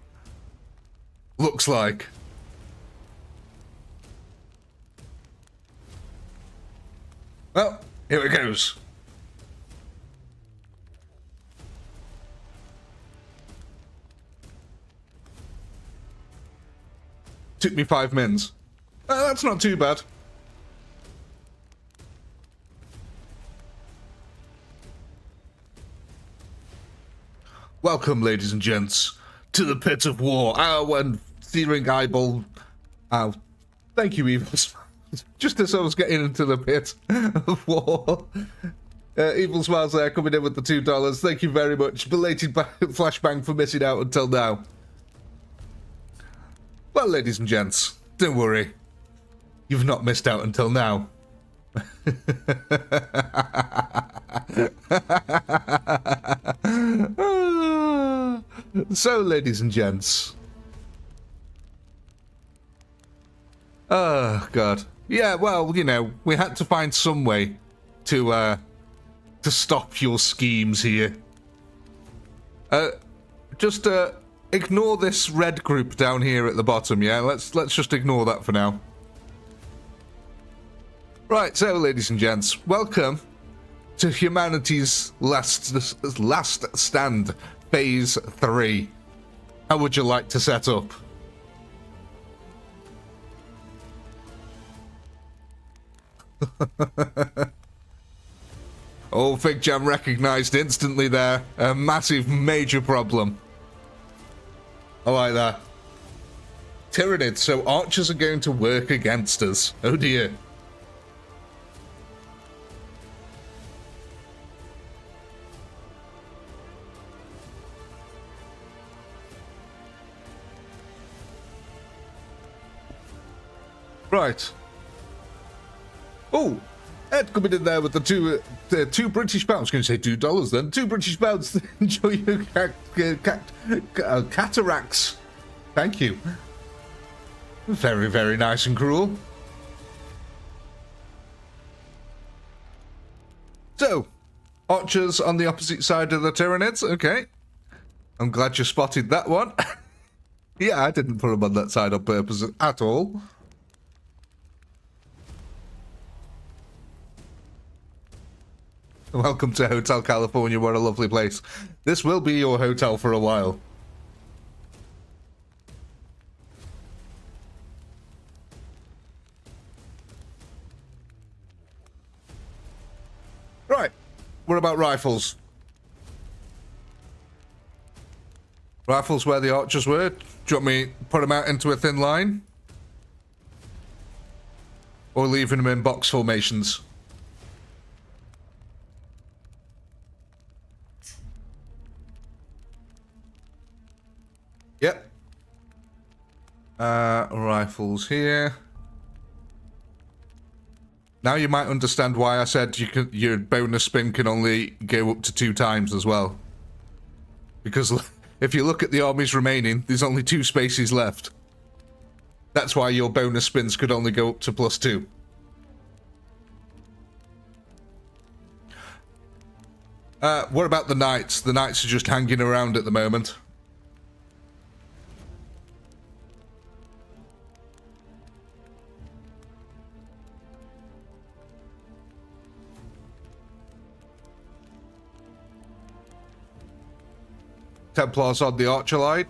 looks like? Well, here it goes. Took me 5 mins. That's not too bad. Welcome, ladies and gents, to the pit of war. When searing eyeball. Thank you, Evil. Just as I was getting into the pit of war. Evil Smiles there coming in with the $2. Thank you very much. Belated flashbang for missing out until now. Well, ladies and gents, don't worry. You've not missed out until now. So, ladies and gents. Oh, God. Yeah, well, you know, we had to find some way to stop your schemes here. Just ignore this red group down here at the bottom, yeah? Let's just ignore that for now. Right, so ladies and gents, welcome to Humanities' last stand, phase 3. How would you like to set up? Oh, Fig Jam recognized instantly there. A massive, major problem. I like that. Tyranids, so archers are going to work against us. Oh dear. Right. Oh, Ed coming in there with the two British pounds. I was going to say $2 then. 2 British pounds. Enjoy your cataracts. Thank you. Very, very nice and cruel. So, archers on the opposite side of the Tyranids. Okay. I'm glad you spotted that one. Yeah, I didn't put them on that side on purpose at all. Welcome to Hotel California, what a lovely place. This will be your hotel for a while. Right, what about rifles? Rifles where the archers were? Do you want me to put them out into a thin line? Or leaving them in box formations? Yep. Rifles here. Now you might understand why I said your bonus spin can only go up to 2 times as well. Because if you look at the armies remaining, there's only 2 spaces left. That's why your bonus spins could only go up to +2. What about the knights? The knights are just hanging around at the moment. Templars on the Archer line.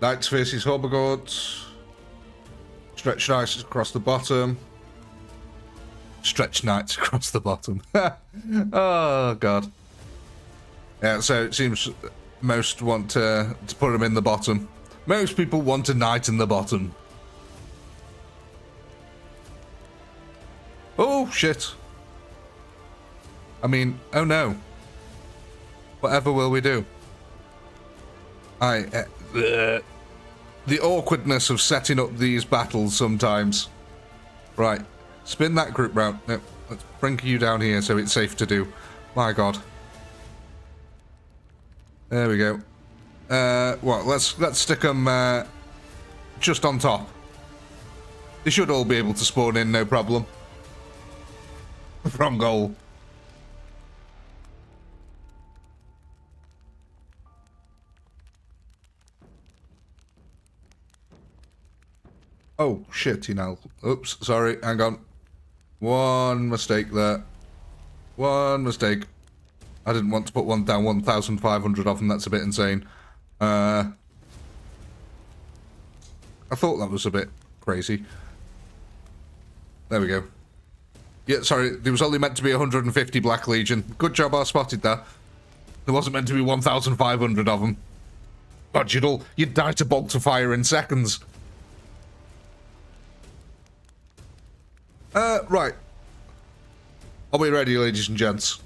Knights versus Hordes. Stretch Knights across the bottom. Stretch Knights across the bottom. Oh, God. Yeah, so it seems most want to put them in the bottom. Most people want a knight in the bottom. Oh, shit. I mean, oh no. Whatever will we do? The awkwardness of setting up these battles sometimes. Right. Spin that group round. No, let's bring you down here so it's safe to do. My God. There we go. Well, let's stick them just on top. They should all be able to spawn in, no problem. Wrong goal. Oh, shit, you know. Oops, sorry, hang on. One mistake there. One mistake. I didn't want to put one down 1,500 of them, that's a bit insane. I thought that was a bit crazy. There we go. Yeah, sorry, there was only meant to be 150 Black Legion. Good job I spotted that. There wasn't meant to be 1,500 of them. God, you'd die to bolt to fire in seconds. Right. Are we ready, ladies and gents?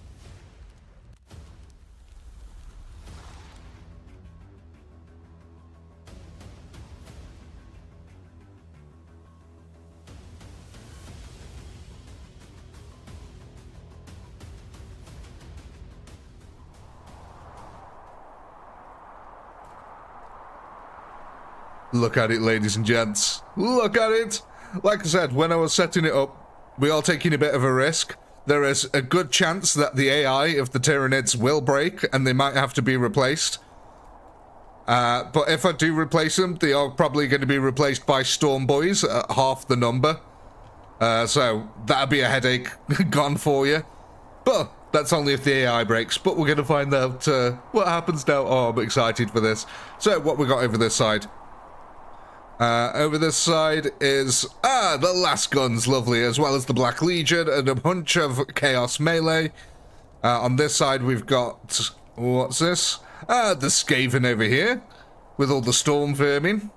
Look at it, ladies and gents. Look at it! Like I said, when I was setting it up, we are taking a bit of a risk. There is a good chance that the AI of the Tyranids will break, and they might have to be replaced. But if I do replace them, they are probably going to be replaced by Storm Boys at half the number. So, that'll be a headache gone for you. But that's only if the AI breaks. But we're going to find out what happens now. Oh, I'm excited for this. So, what we got over this side? Over this side is, the last guns, lovely, as well as the Black Legion and a bunch of Chaos Melee. On this side we've got, what's this? The Skaven over here, with all the Storm Vermin.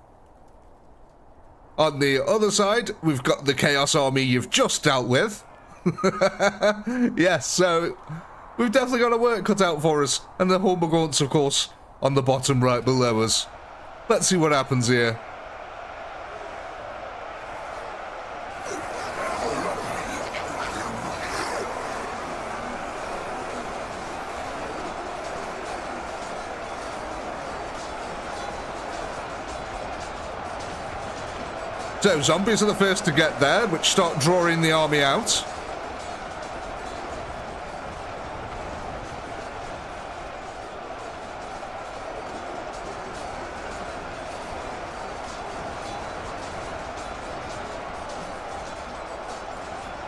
On the other side, we've got the Chaos Army you've just dealt with. Yes, so we've definitely got a work cut out for us. And the Hordes, of course, on the bottom right below us. Let's see what happens here. So, zombies are the first to get there, which start drawing the army out.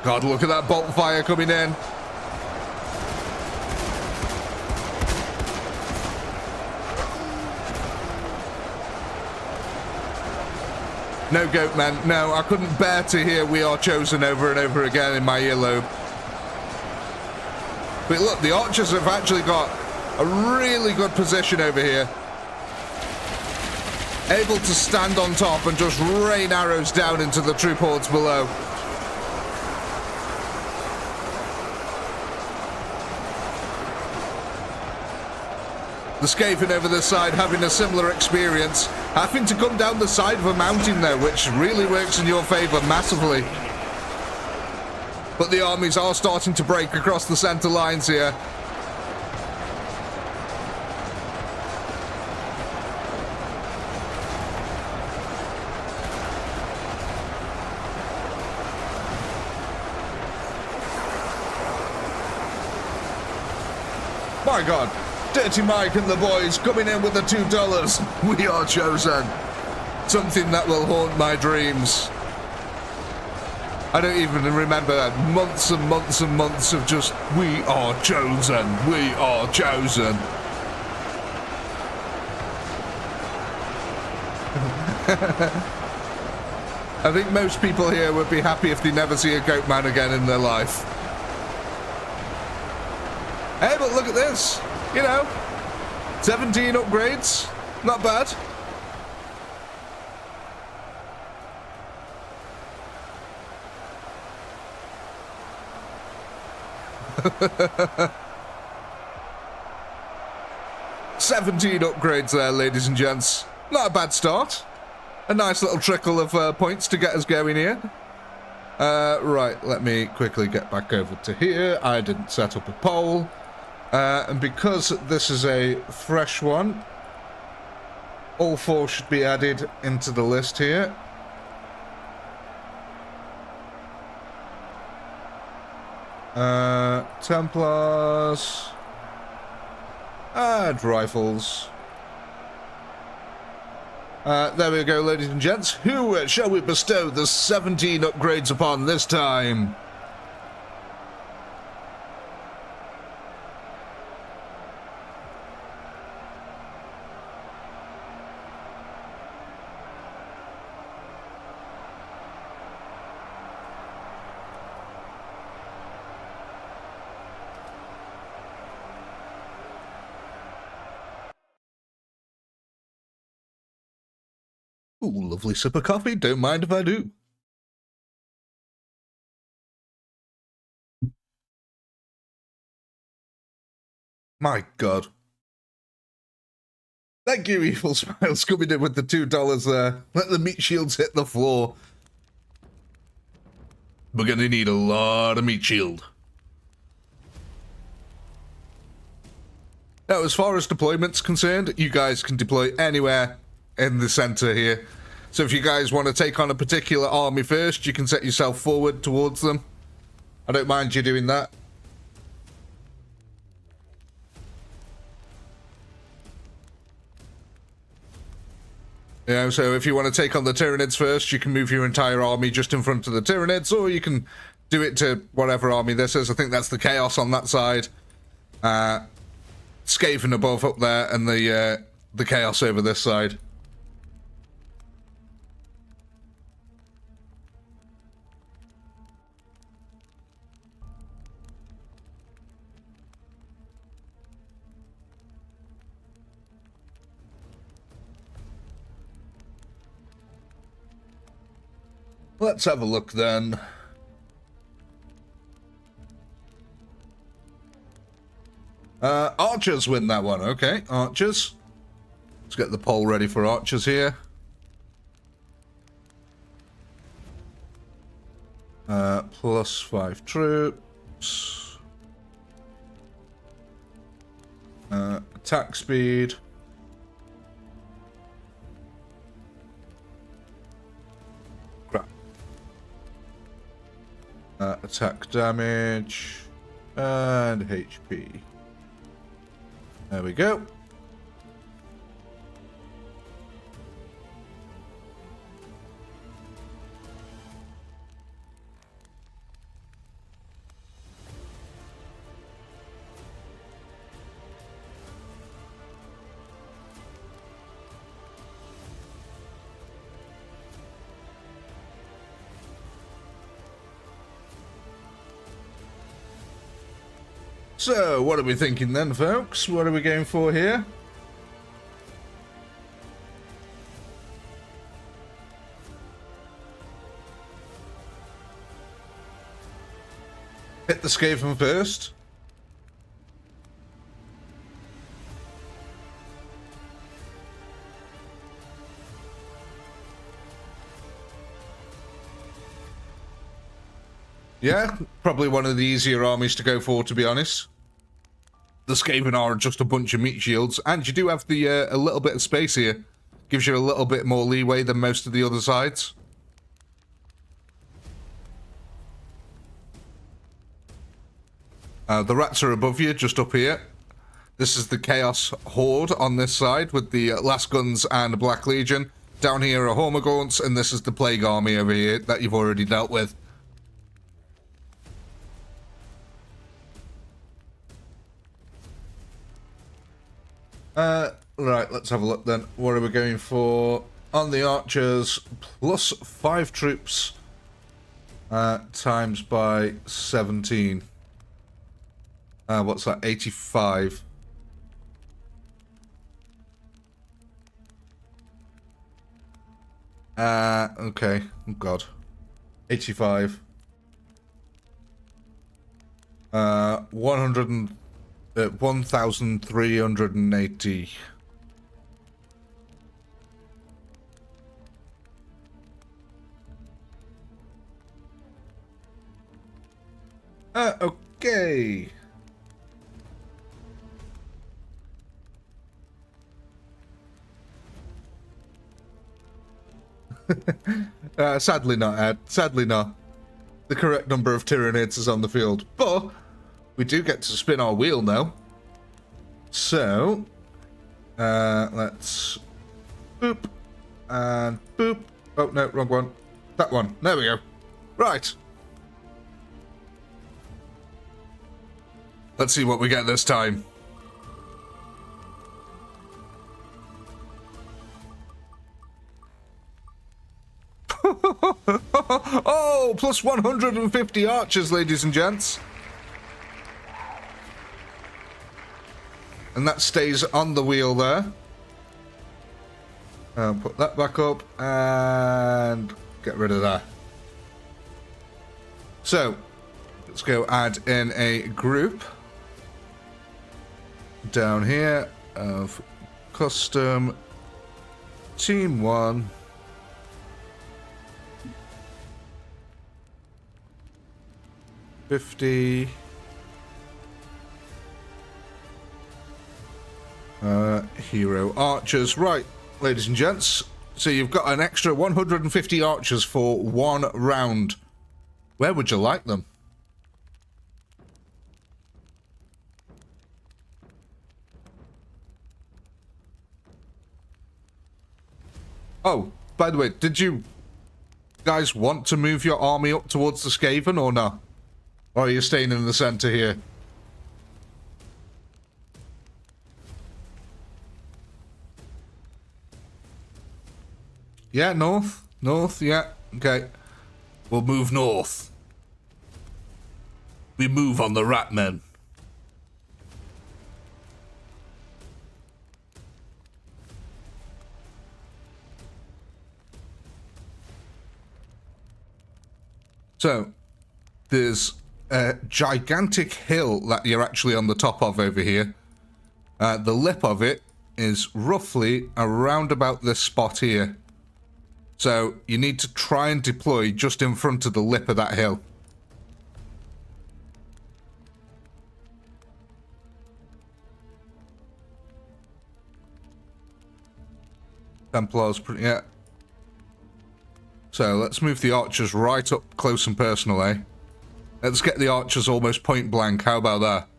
God, look at that bolt fire coming in. No, Goat Man, no, I couldn't bear to hear "We Are Chosen" over and over again in my earlobe. But look, the archers have actually got a really good position over here. Able to stand on top and just rain arrows down into the troop hordes below. The Skaven over this side having a similar experience, having to come down the side of a mountain there, which really works in your favour massively. But the armies are starting to break across the centre lines here. My God, Dirty Mike and the boys coming in with the $2. We are chosen. Something that will haunt my dreams. I don't even remember months and months and months of just, we are chosen, we are chosen. I think most people here would be happy if they never see a goat man again in their life. Hey, but look at this, you know, 17 upgrades, not bad. "17 upgrades there, ladies and gents. Not a bad start. A nice little trickle of points to get us going here. Right, let me quickly get back over to here. I didn't set up a poll. And because this is a fresh one, all 4 should be added into the list here. Templars. Add rifles. There we go, ladies and gents. Who shall we bestow the 17 upgrades upon this time? Ooh, lovely sip of coffee. Don't mind if I do. My God. Thank you, Evil Smiles, coming in with the $2 there. Let the meat shields hit the floor. We're gonna need a lot of meat shield. Now, as far as deployment's concerned, you guys can deploy anywhere in the center here. So if you guys want to take on a particular army first, you can set yourself forward towards them. I don't mind you doing that. You know, so if you want to take on the Tyranids first, you can move your entire army just in front of the Tyranids, or you can do it to whatever army this is. I think that's the Chaos on that side. Skaven above up there, and the Chaos over this side. Let's have a look then. Archers win that one. Okay, archers. Let's get the poll ready for archers here. +5 troops. Attack speed. Crap. Attack damage. And HP. There we go. So, what are we thinking then, folks? What are we going for here? Hit the Skaven first. Yeah, probably one of the easier armies to go for, to be honest. The Skaven are just a bunch of meat shields, and you do have the a little bit of space here. Gives you a little bit more leeway than most of the other sides. The rats are above you, just up here. This is the Chaos Horde on this side with the Last Guns and Black Legion. Down here are Hormagaunts, and this is the Plague Army over here that you've already dealt with. Right, let's have a look then. What are we going for? On the archers, plus 5 troops times by 17. What's that? 85. Okay. Oh, God. 85. 1,380. Okay. Sadly not, Ed. Sadly not. The correct number of Tyranids is on the field. But we do get to spin our wheel now. So, let's boop and boop. Oh, no, wrong one. That one. There we go. Right. Let's see what we get this time. Oh, plus 150 archers, ladies and gents. And that stays on the wheel there. Put that back up and get rid of that. So, let's go add in a group down here of custom team 1. Hero archers. Right, ladies and gents. So you've got an extra 150 archers for 1 round. Where would you like them? Oh, by the way, did you guys want to move your army up towards the Skaven or not? Or are you staying in the center here? Yeah, north? North, yeah. Okay. We'll move north. We move on the rat men. So, there's a gigantic hill that you're actually on the top of over here. The lip of it is roughly around about this spot here. So you need to try and deploy just in front of the lip of that hill. Templars, yeah. So let's move the archers right up close and personal, eh? Let's get the archers almost point blank. How about that?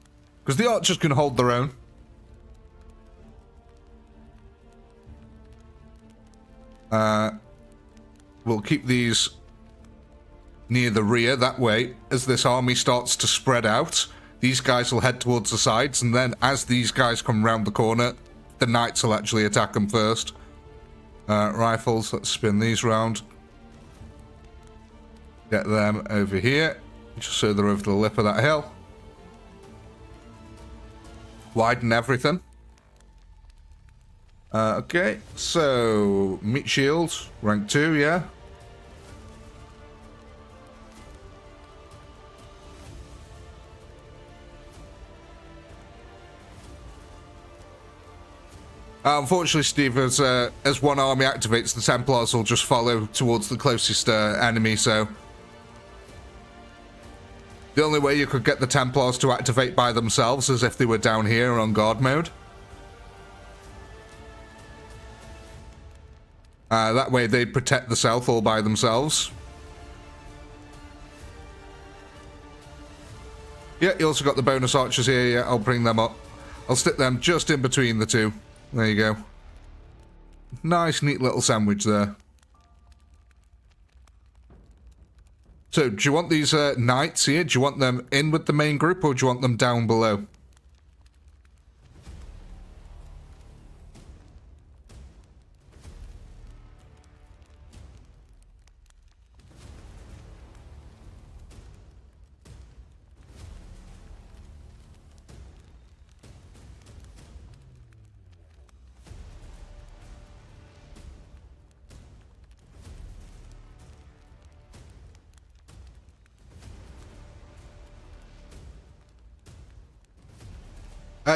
Because the archers can hold their own. We'll keep these near the rear, that way. As this army starts to spread out, these guys will head towards the sides, and then as these guys come round the corner, the knights will actually attack them first. Rifles, let's spin these round. Get them over here, just so they're over the lip of that hill. Widen everything. Okay, so meat shields, rank 2, yeah. Unfortunately, Steve, as one army activates, the Templars will just follow towards the closest enemy, so The only way you could get the Templars to activate by themselves is if they were down here on guard mode. That way they'd protect the south all by themselves. Yeah, you also got the bonus archers here. Yeah, I'll bring them up. I'll stick them just in between the two. There you go. Nice, neat little sandwich there. So, do you want these knights here? Do you want them in with the main group, or do you want them down below?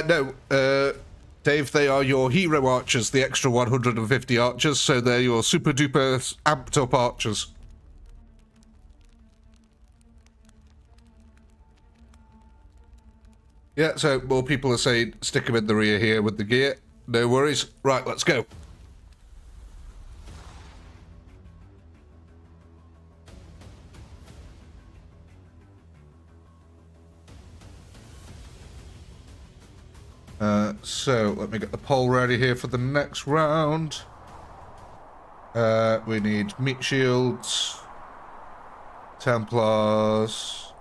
No, Dave, they are your hero archers, the extra 150 archers, so they're your super duper amped up archers. Yeah, so more people are saying stick them in the rear here with the gear. No worries. Right, let's go. So, let me get the pole ready here for the next round. We need meat shields, Templars,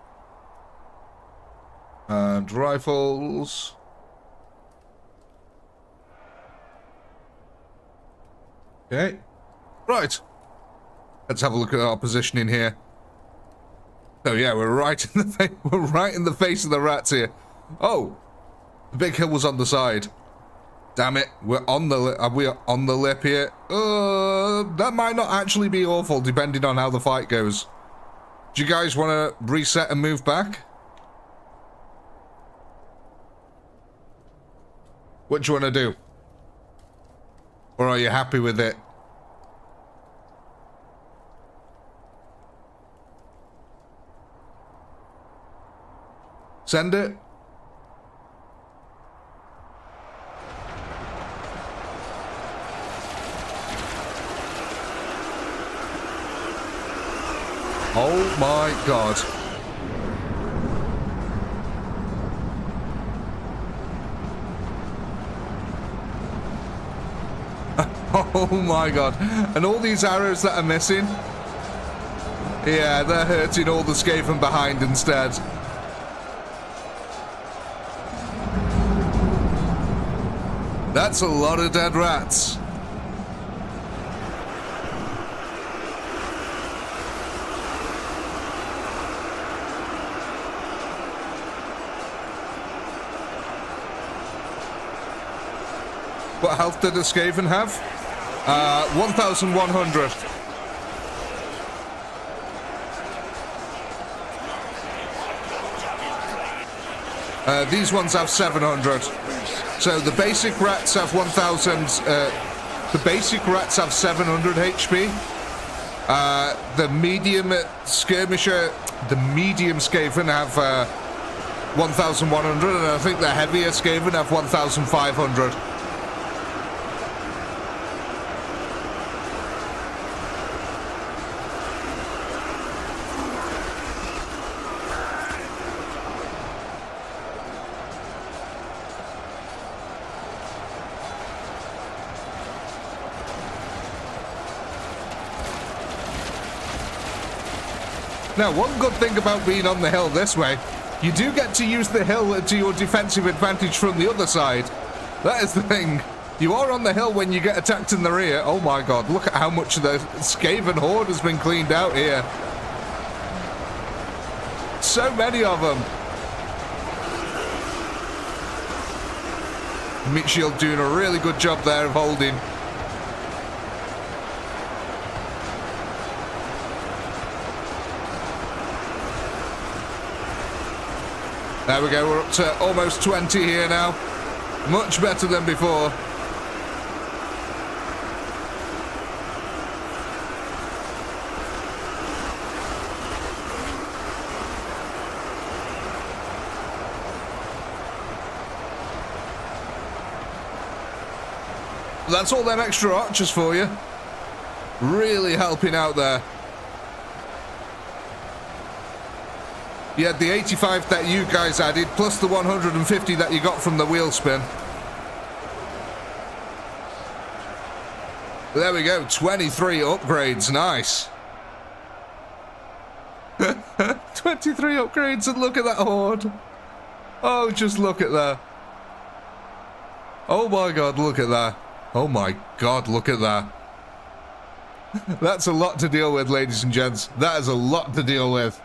and rifles. Okay. Right. Let's have a look at our positioning here. Oh yeah, we're right in the face of the rats here. Oh! The big hill was on the side. Damn it, we're on the lip here. That might not actually be awful, depending on how the fight goes. Do you guys want to reset and move back? What do you want to do? Or are you happy with it? Send it? Oh my god. Oh my god. And all these arrows that are missing? Yeah, they're hurting all the Skaven behind instead. That's a lot of dead rats. What health did the Skaven have? 1,100. These ones have 700. So the basic rats have 1,000. The basic rats have 700 HP. The medium skirmisher, the medium Skaven have 1,100, and I think the heavier Skaven have 1,500. Now, one good thing about being on the hill this way, you do get to use the hill to your defensive advantage from the other side. That is the thing. You are on the hill when you get attacked in the rear. Oh my god, look at how much the Skaven horde has been cleaned out here. So many of them. Meat Shield doing a really good job there of holding. There we go, we're up to almost 20 here now. Much better than before. That's all them extra archers for you. Really helping out there. You had the 85 that you guys added, plus the 150 that you got from the wheel spin. There we go, 23 upgrades, nice. 23 upgrades, and look at that horde. Oh, just look at that. Oh my god, look at that. Oh my god, look at that. That's a lot to deal with, ladies and gents. That is a lot to deal with.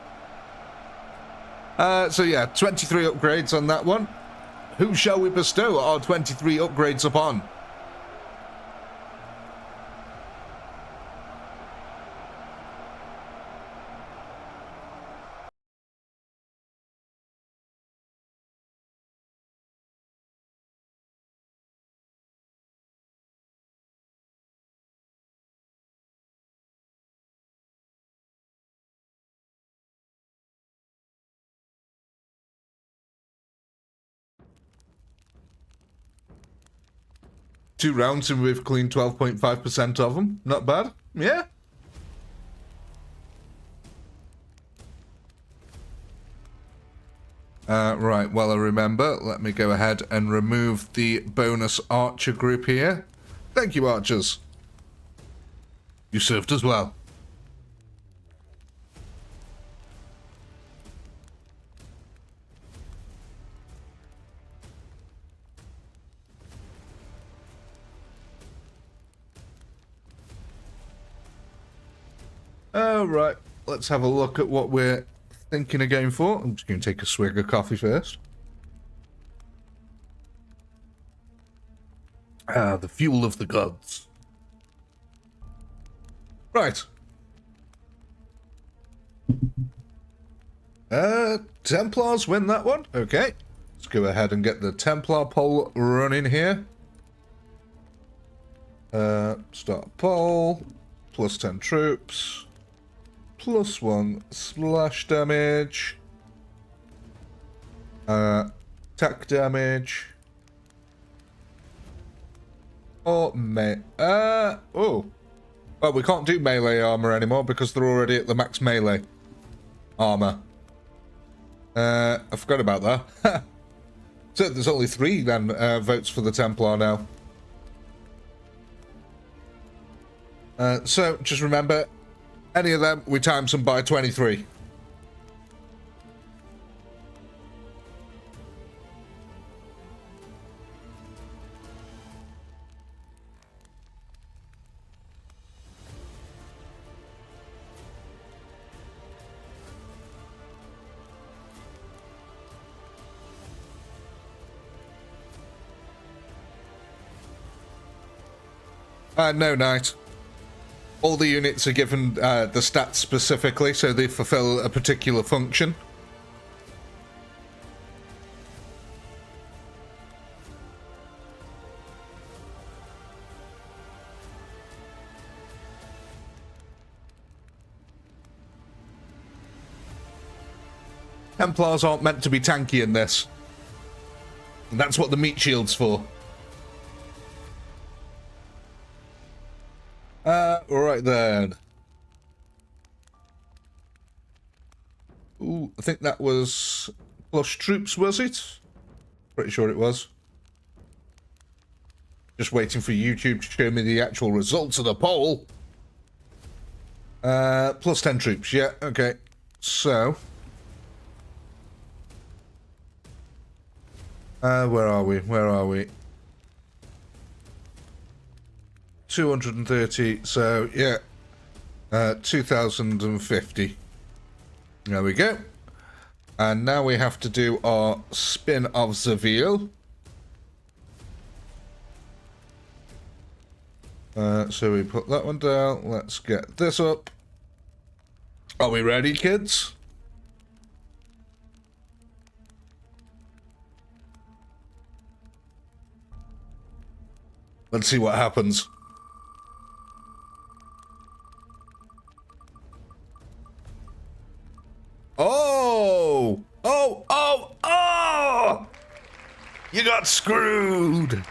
So yeah, 23 upgrades on that one. Who shall we bestow our 23 upgrades upon? Two rounds and we've cleaned 12.5% of them. Not bad. Yeah. Right, well I remember. Let me go ahead and remove the bonus archer group here. Thank you, archers. You served as well. Right, let's have a look at what we're thinking of going for. I'm just going to take a swig of coffee first. The fuel of the gods. Right. Templars win that one. Okay. Let's go ahead and get the Templar poll running here. Start poll. Plus 10 troops. Plus 1 splash damage. Attack damage. Or oh. Well, we can't do melee armor anymore because they're already at the max melee armor. I forgot about that. So there's only 3 then votes for the Templar now. So just remember, any of them, we times them by 23. No, Knight. All the units are given the stats specifically, so they fulfill a particular function. Templars aren't meant to be tanky in this. And that's what the meat shield's for. Right then. Ooh, I think that was plus troops, was it? Pretty sure it was. Just waiting for YouTube to show me the actual results of the poll. Plus 10 troops, yeah, okay. So. Where are we? Where are we? 230, so yeah, 2050. There we go. And now we have to do our spin of Zavil. So we put that one down. Let's get this up. Are we ready, kids? Let's see what happens. Oh! Oh! Oh! Oh! You got screwed!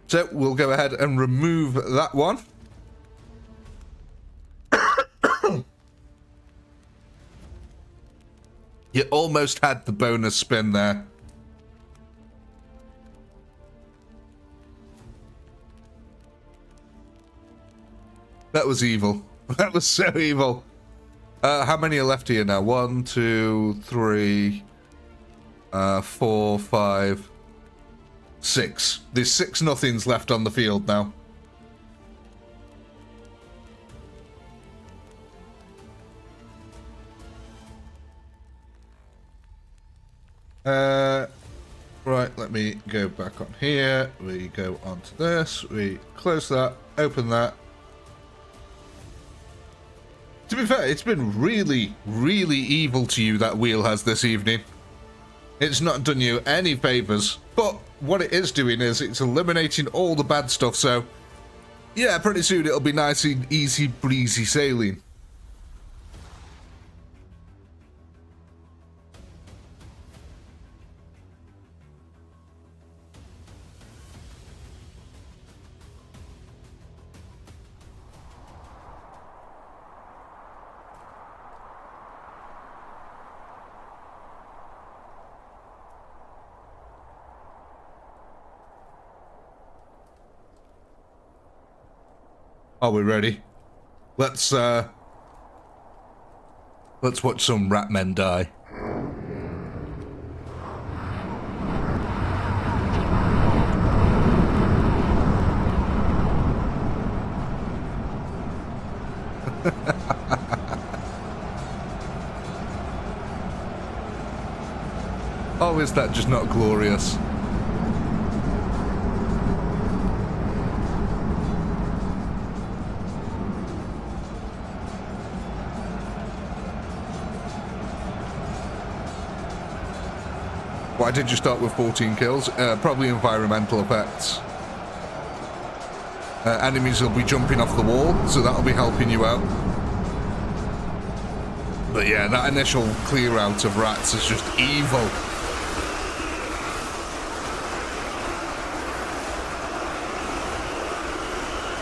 So we'll go ahead and remove that one. You almost had the bonus spin there. That was evil. That was so evil. How many are left here now? 1, 2, 3, 4, 5, 6. There's 6 nothings left on the field now. Right, let me go back on here. We go onto this. We close that, open that. To be fair, it's been really, really evil to you, that wheel has this evening. It's not done you any favours, but what it is doing is it's eliminating all the bad stuff, so yeah, pretty soon it'll be nice and easy breezy sailing. Are we ready? Let's watch some rat men die. Oh, is that just not glorious? Why did you start with 14 kills? Probably environmental effects. Enemies will be jumping off the wall, so that'll be helping you out. But yeah, that initial clear out of rats is just evil.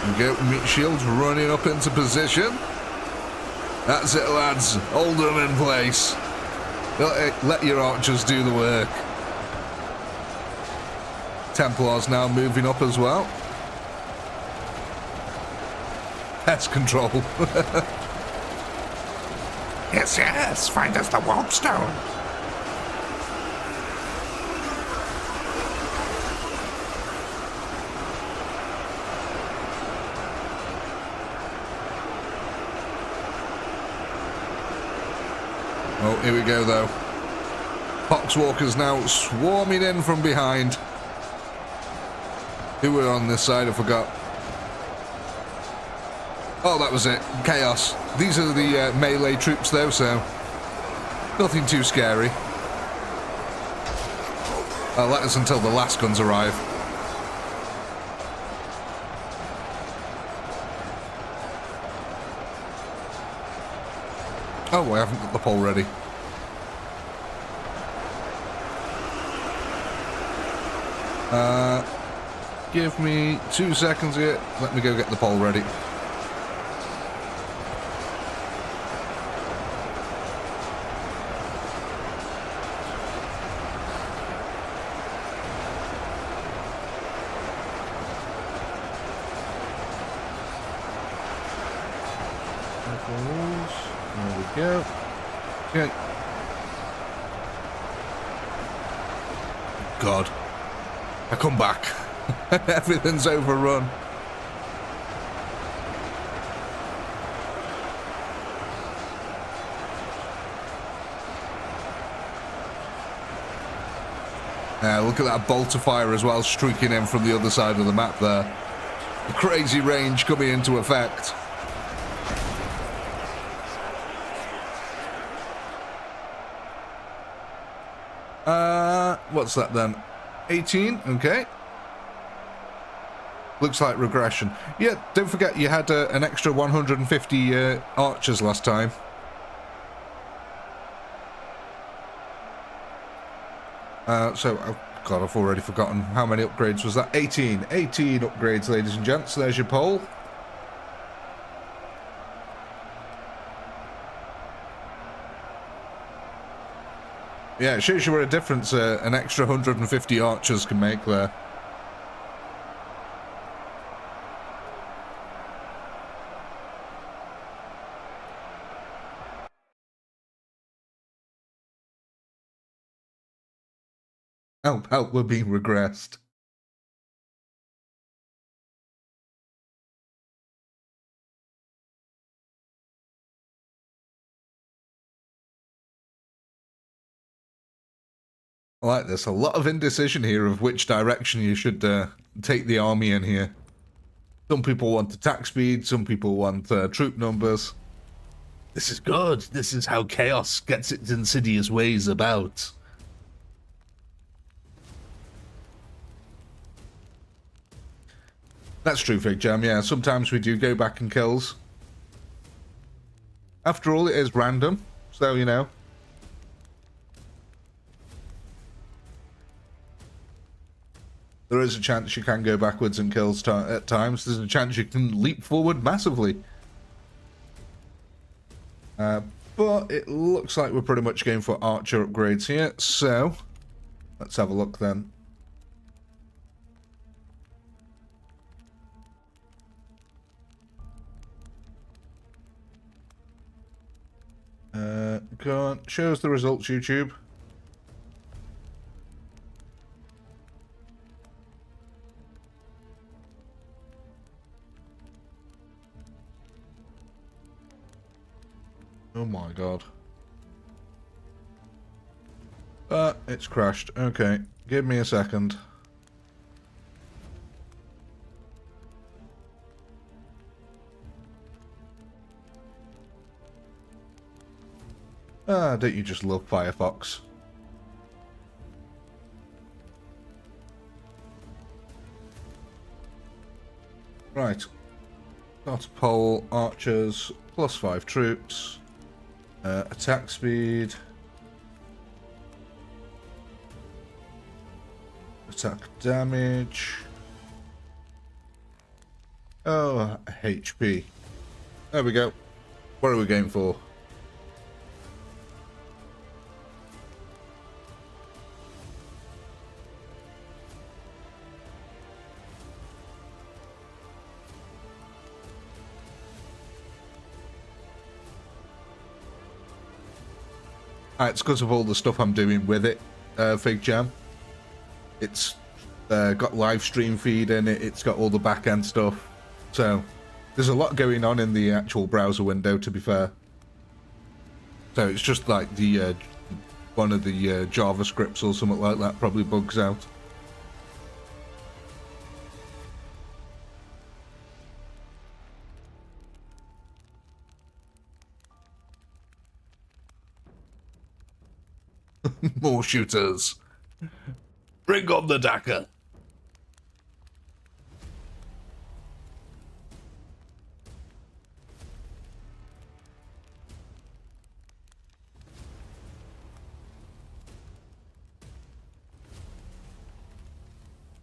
There we go, meat shields running up into position. That's it, lads. Hold them in place. Let your archers do the work. Templars now moving up as well. Pest control. Yes, yes, find us the warp stone. Oh, here we go though. Poxwalkers now swarming in from behind. Who were on this side? I forgot. Oh, that was it. Chaos. These are the melee troops though, so nothing too scary. Let us until the last guns arrive. Oh, I haven't got the pole ready. Give me 2 seconds here. Let me go get the pole ready. There we go. Okay. God. I come back. Everything's overrun. Look at that bolt of fire as well, streaking in from the other side of the map there. The crazy range coming into effect. What's that then? 18? Okay. Looks like regression. Yeah, don't forget you had an extra 150 archers last time. So I'll God, I've already forgotten. How many upgrades was that? 18. 18 upgrades, ladies and gents. There's your poll. Yeah, it shows you what a difference an extra 150 archers can make there. Help, help, we're being regressed. I like this. A lot of indecision here of which direction you should take the army in here. Some people want attack speed, some people want troop numbers. This is good. This is how chaos gets its insidious ways about. That's true, Fig Jam. Yeah, sometimes we do go back and kills. After all, it is random, so you know. There is a chance you can go backwards and kills at times. There's a chance you can leap forward massively. But it looks like we're pretty much going for archer upgrades here, so let's have a look then. Go on, show us the results, YouTube. Oh my god. It's crashed. Okay, give me a second. Don't you just love Firefox? Right. Start a poll, archers, +5 troops. Attack speed. Attack damage. Oh, HP. There we go. What are we going for? It's because of all the stuff I'm doing with it, Fig Jam. It's got live stream feed in it, it's got all the back end stuff. So, there's a lot going on in the actual browser window, to be fair. So it's just like the one of the JavaScripts or something like that probably bugs out. More shooters. Bring on the Dakar.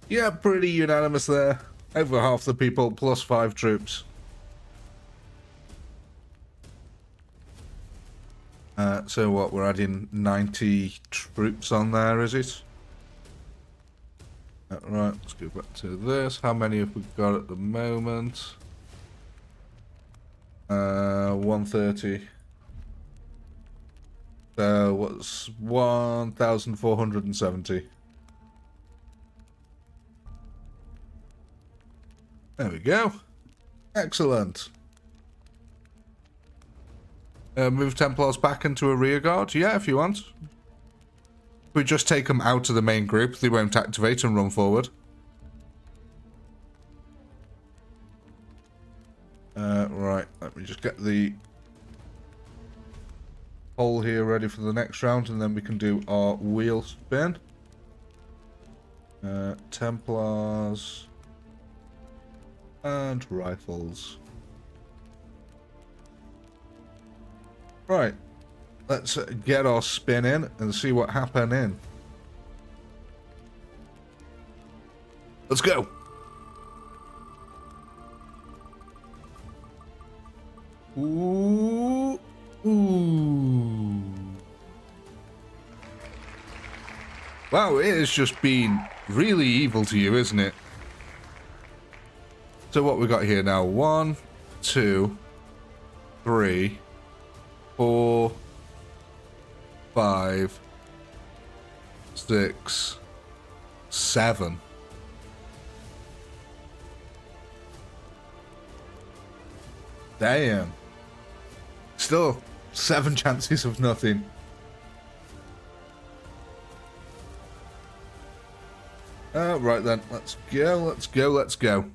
Yeah, pretty unanimous there. Over half the people, +5 troops. So what, we're adding 90 troops on there, is it? Right, let's go back to this. How many have we got at the moment? 130. So what's 1,470? There we go. Excellent. Move Templars back into a rear guard? Yeah, if you want. If we just take them out of the main group, they won't activate and run forward. Right, let me just get the hole here ready for the next round, and then we can do our wheel spin. Templars and rifles. Right, let's get our spin in and see what happened in. Let's go. Ooh. Ooh. Wow, it has just been really evil to you, isn't it? So what we got here now? 1, 2, 3, 4, 5, 6, 7. Damn. Still, 7 chances of nothing. Right then, let's go, let's go, let's go.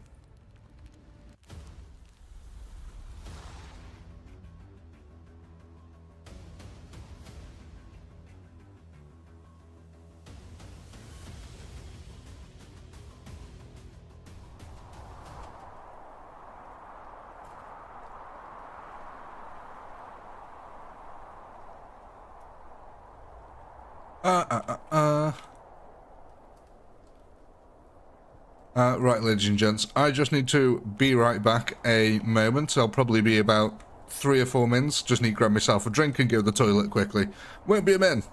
Right, ladies and gents, I just need to be right back a moment. I'll probably be about 3 or 4 minutes. Just need to grab myself a drink and go to the toilet quickly. Won't be a minute.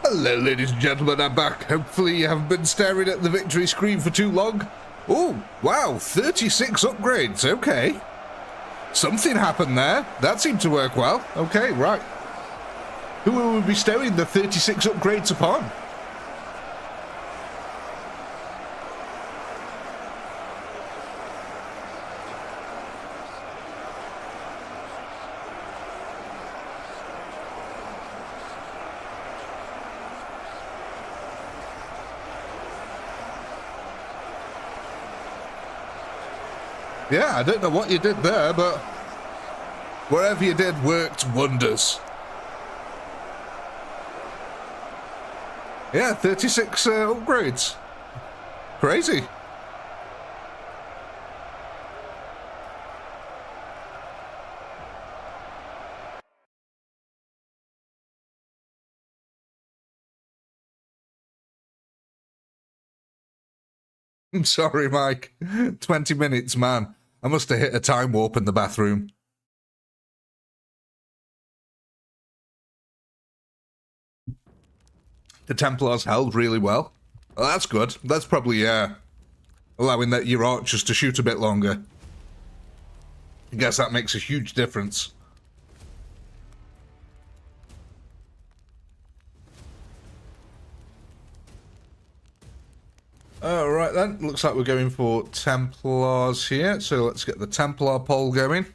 Hello, ladies and gentlemen, I'm back. Hopefully you haven't been staring at the victory screen for too long. Oh, wow, 36 upgrades, okay. Something happened there. That seemed to work well. Okay, right. Who will we be bestowing the 36 upgrades upon? Yeah, I don't know what you did there, but whatever you did worked wonders. Yeah, 36 upgrades. Crazy. I'm sorry, Mike. 20 minutes, man. I must have hit a time warp in the bathroom. The Templars held really well. Well, that's good. That's probably, allowing that your archers to shoot a bit longer. I guess that makes a huge difference. Alright then, looks like we're going for Templars here, so let's get the Templar poll going.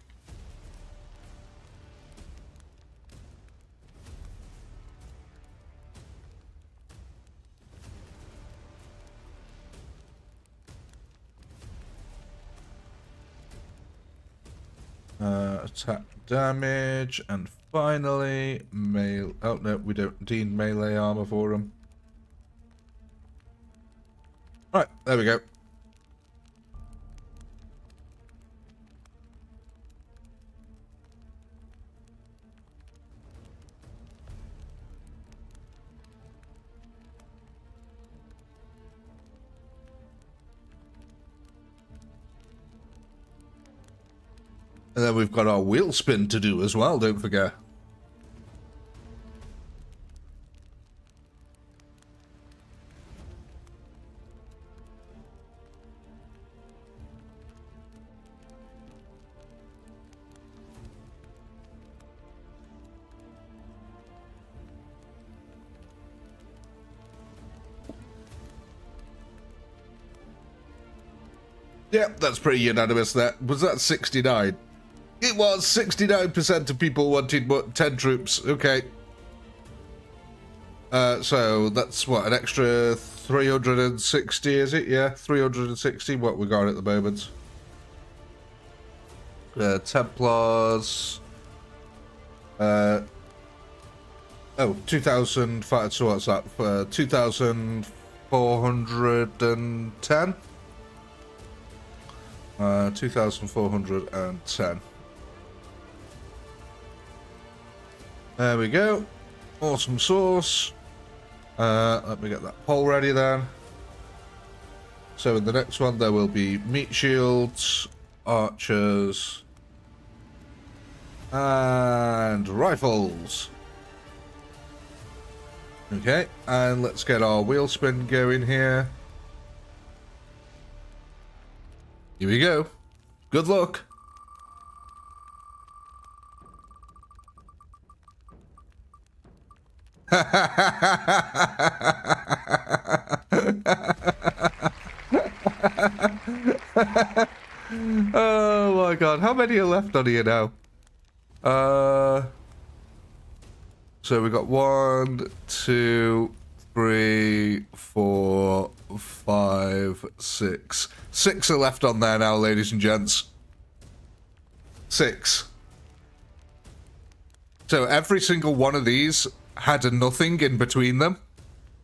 Attack damage, and finally, melee. Oh no, we don't need melee armor for them. Right, there we go. And then we've got our wheel spin to do as well, don't forget. Yep, that's pretty unanimous. That was that 69. It was 69% of people wanted 10 troops. Okay. So that's what, an extra 360, is it? Yeah, 360. What we got at the moment? Templars. Oh, 2,005. So what's that? 2,410. 2,410. There we go. Awesome sauce. Let me get that poll ready then. So in the next one there will be meat shields, archers, and rifles. Okay, and let's get our wheel spin going here. Here we go. Good luck. Oh my god, how many are left on here now? So we got 1, 2, 3, 4, 5, 6. 6 are left on there now, ladies and gents. 6. So every single one of these had a nothing in between them.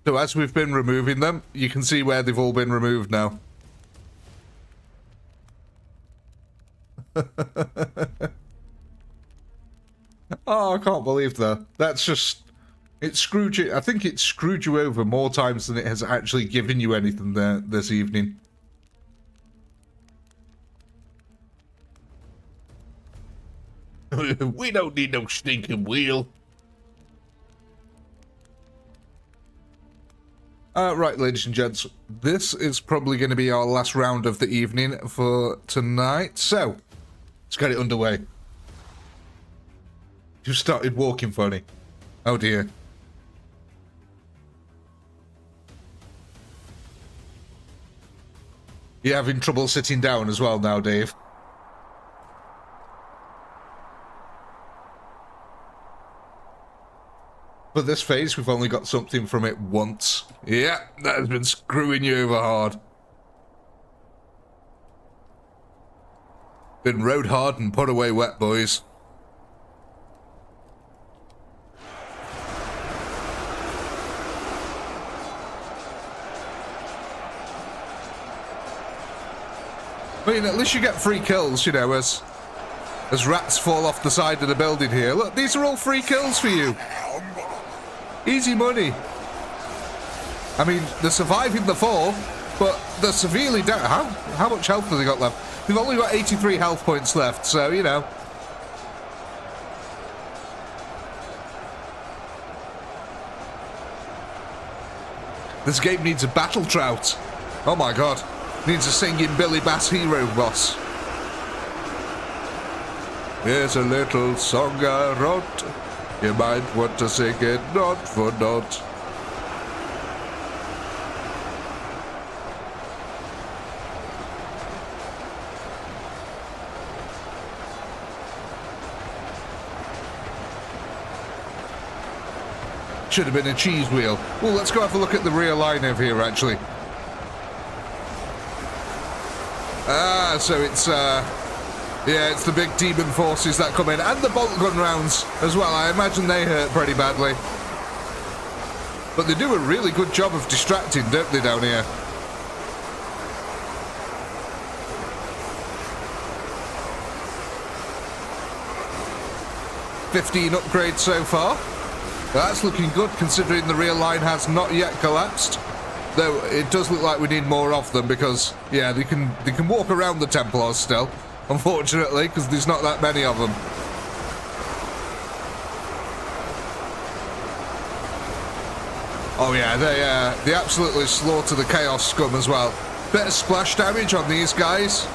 So as we've been removing them, you can see where they've all been removed now. Oh, I can't believe that. That's just... It screwed you... I think it screwed you over more times than it has actually given you anything there this evening. We don't need no stinking wheel. Right, ladies and gents, this is probably going to be our last round of the evening for tonight, so let's get it underway. You started walking funny. Oh dear. You're having trouble sitting down as well now, Dave. For this phase, we've only got something from it once. Yeah, that has been screwing you over hard. Been rode hard and put away wet, boys. I mean, at least you get free kills, you know, as rats fall off the side of the building here. Look, these are all free kills for you. Easy money. I mean, they're surviving the fall, but they're severely down. How much health have they got left? They've only got 83 health points left, so, you know. This game needs a battle trout. Oh my god. Needs a singing Billy Bass hero boss. Here's a little song I wrote. You might want to sing it note for note. Should have been a cheese wheel. Well, let's go have a look at the rear line over here, actually. Ah, so it's, yeah, it's the big demon forces that come in, and the bolt gun rounds as well. I imagine they hurt pretty badly. But they do a really good job of distracting, don't they, down here? $15 upgrades so far. That's looking good, considering the rear line has not yet collapsed. Though it does look like we need more of them because, yeah, they can walk around the Templars still. Unfortunately, because there's not that many of them. Oh yeah, they absolutely slaughter the Chaos Scum as well. Bit of splash damage on these guys,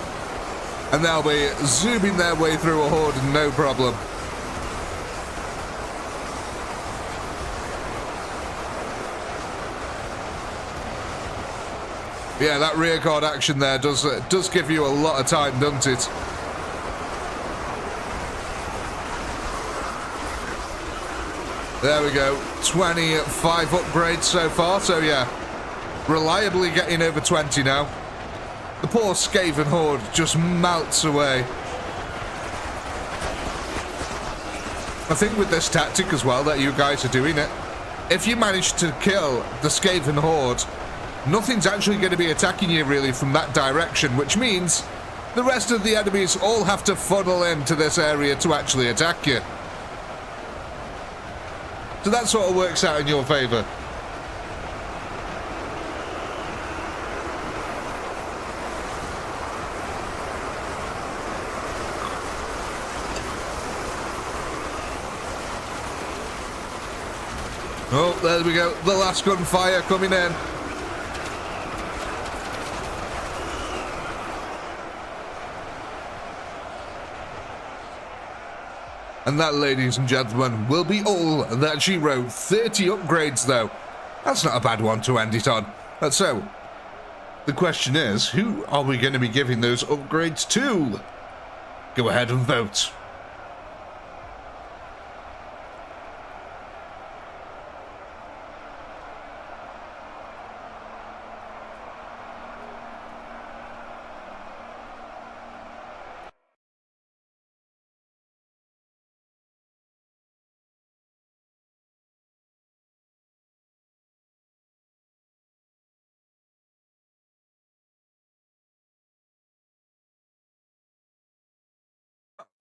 and they'll be zooming their way through a horde no problem. Yeah, that rear guard action there does give you a lot of time, doesn't it? There we go. 25 upgrades so far, so yeah. Reliably getting over 20 now. The poor Skaven horde just melts away. I think with this tactic as well that you guys are doing it, if you manage to kill the Skaven horde, nothing's actually going to be attacking you really from that direction, which means the rest of the enemies all have to funnel into this area to actually attack you. So that sort of works out in your favour. Oh, there we go. The last gunfire coming in. And that, ladies and gentlemen, will be all that she wrote. 30 upgrades, though. That's not a bad one to end it on. So, the question is, who are we going to be giving those upgrades to? Go ahead and vote.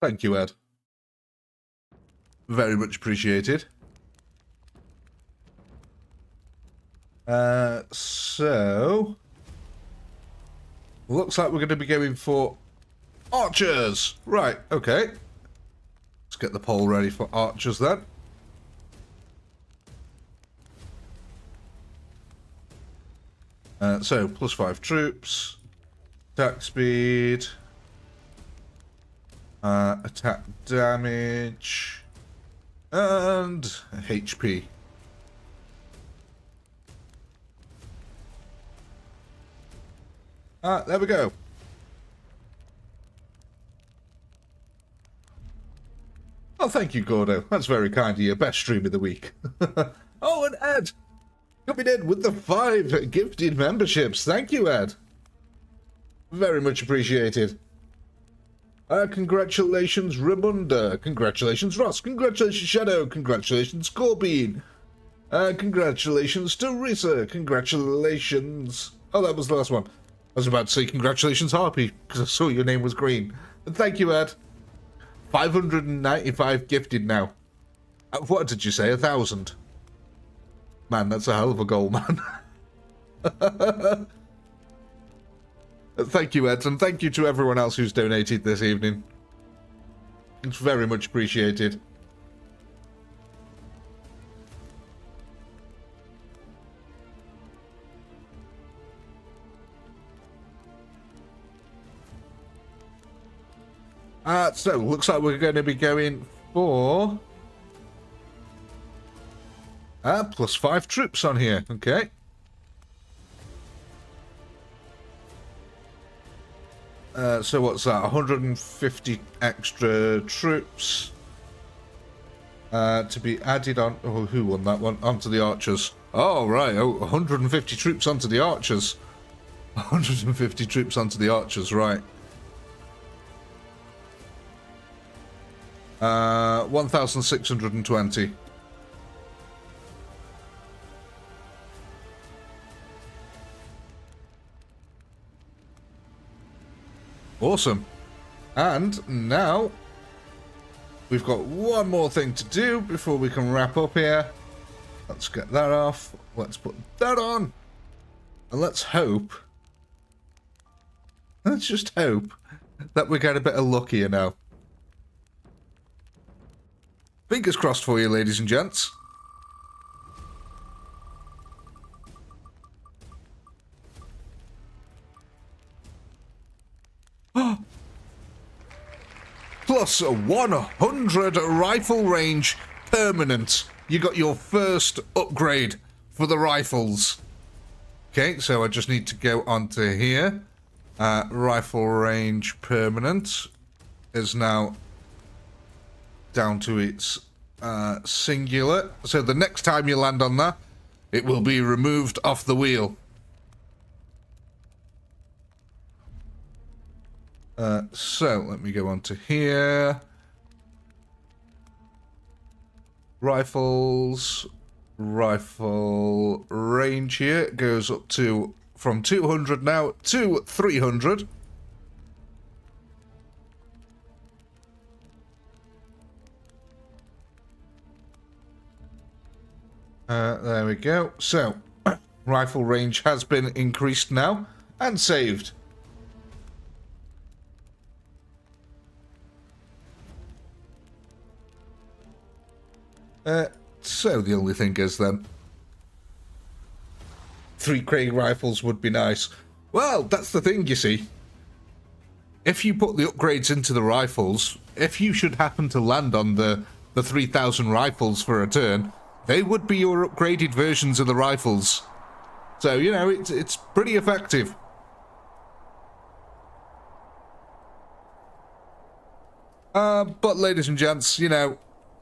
Thank you, Ed. Very much appreciated. So... looks like we're going to be going for archers. Right, okay. Let's get the poll ready for archers then. So, +5 troops. Attack speed. Attack damage. And HP. There we go. Oh, thank you, Gordo. That's very kind of you. Best stream of the week. Oh, and Ed coming in with the 5 gifted memberships. Thank you, Ed. Very much appreciated. Congratulations, Ramunda. Congratulations, Ross. Congratulations, Shadow. Congratulations, Corbin. Congratulations to Risa. Congratulations. Oh, that was the last one. I was about to say congratulations, Harpy, because I saw your name was green. But thank you, Ed. 595 gifted now. What did you say? 1,000? Man, that's a hell of a goal, man. Thank you, Ed, and thank you to everyone else who's donated this evening. It's very much appreciated. So, looks like we're going to be going for... +5 troops on here, okay. So what's that? 150 extra troops to be added on. Oh, who won that one? Onto the archers. Oh, right. Oh, 150 troops onto the archers. 150 troops onto the archers, right. 1,620. Awesome. And now we've got one more thing to do before we can wrap up here. Let's get that off. Let's put that on. And let's hope. Let's just hope that we get a bit of luck here now. Fingers crossed for you, ladies and gents. Plus 100 rifle range permanent. You got your first upgrade for the rifles. Okay, so I just need to go onto here. Rifle range permanent is now down to its singular. So the next time you land on that, it will be removed off the wheel. So let me go on to here. Rifles. Rifle range here goes up to from 200 now to 300. There we go. So, rifle range has been increased now and saved. So the only thing is then 3 Craig rifles would be nice. Well, that's the thing, you see. If you put the upgrades into the rifles, if you should happen to land on the 3,000 rifles for a turn, they would be your upgraded versions of the rifles. So, you know, it's pretty effective. But ladies and gents, you know,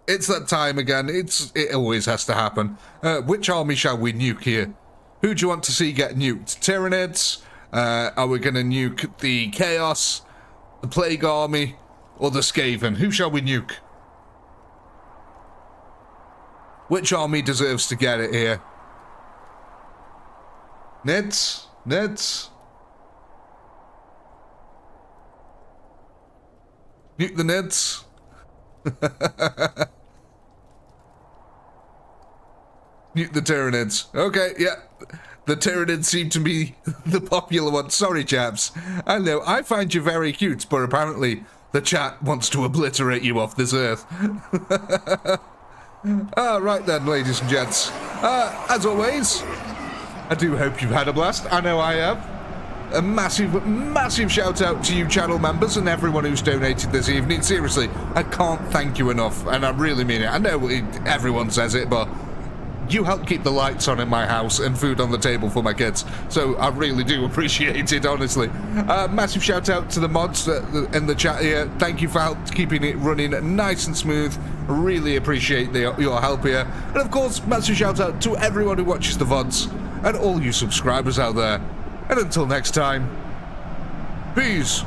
it's that time again. It always has to happen. Which army shall we nuke here? Who do you want to see get nuked? Tyranids? Are we going to nuke the Chaos, the Plague Army, or the Skaven? Who shall we nuke? Which army deserves to get it here? Nids? Nids? Nuke the Nids? Nuke the Tyranids. Okay, yeah. The Tyranids seem to be the popular one. Sorry, chaps. I know, I find you very cute, but apparently the chat wants to obliterate you off this earth. Right then, ladies and gents. As always, I do hope you've had a blast. I know I have. A massive shout out to you channel members and everyone who's donated this evening. Seriously, I can't thank you enough, and I really mean it. I know everyone says it, but you help keep the lights on in my house and food on the table for my kids, so I really do appreciate it, honestly. Massive shout out to the mods in the chat here. Thank you for keeping it running nice and smooth. Really appreciate your help here. And of course, massive shout out to everyone who watches the VODs and all you subscribers out there. And until next time, peace.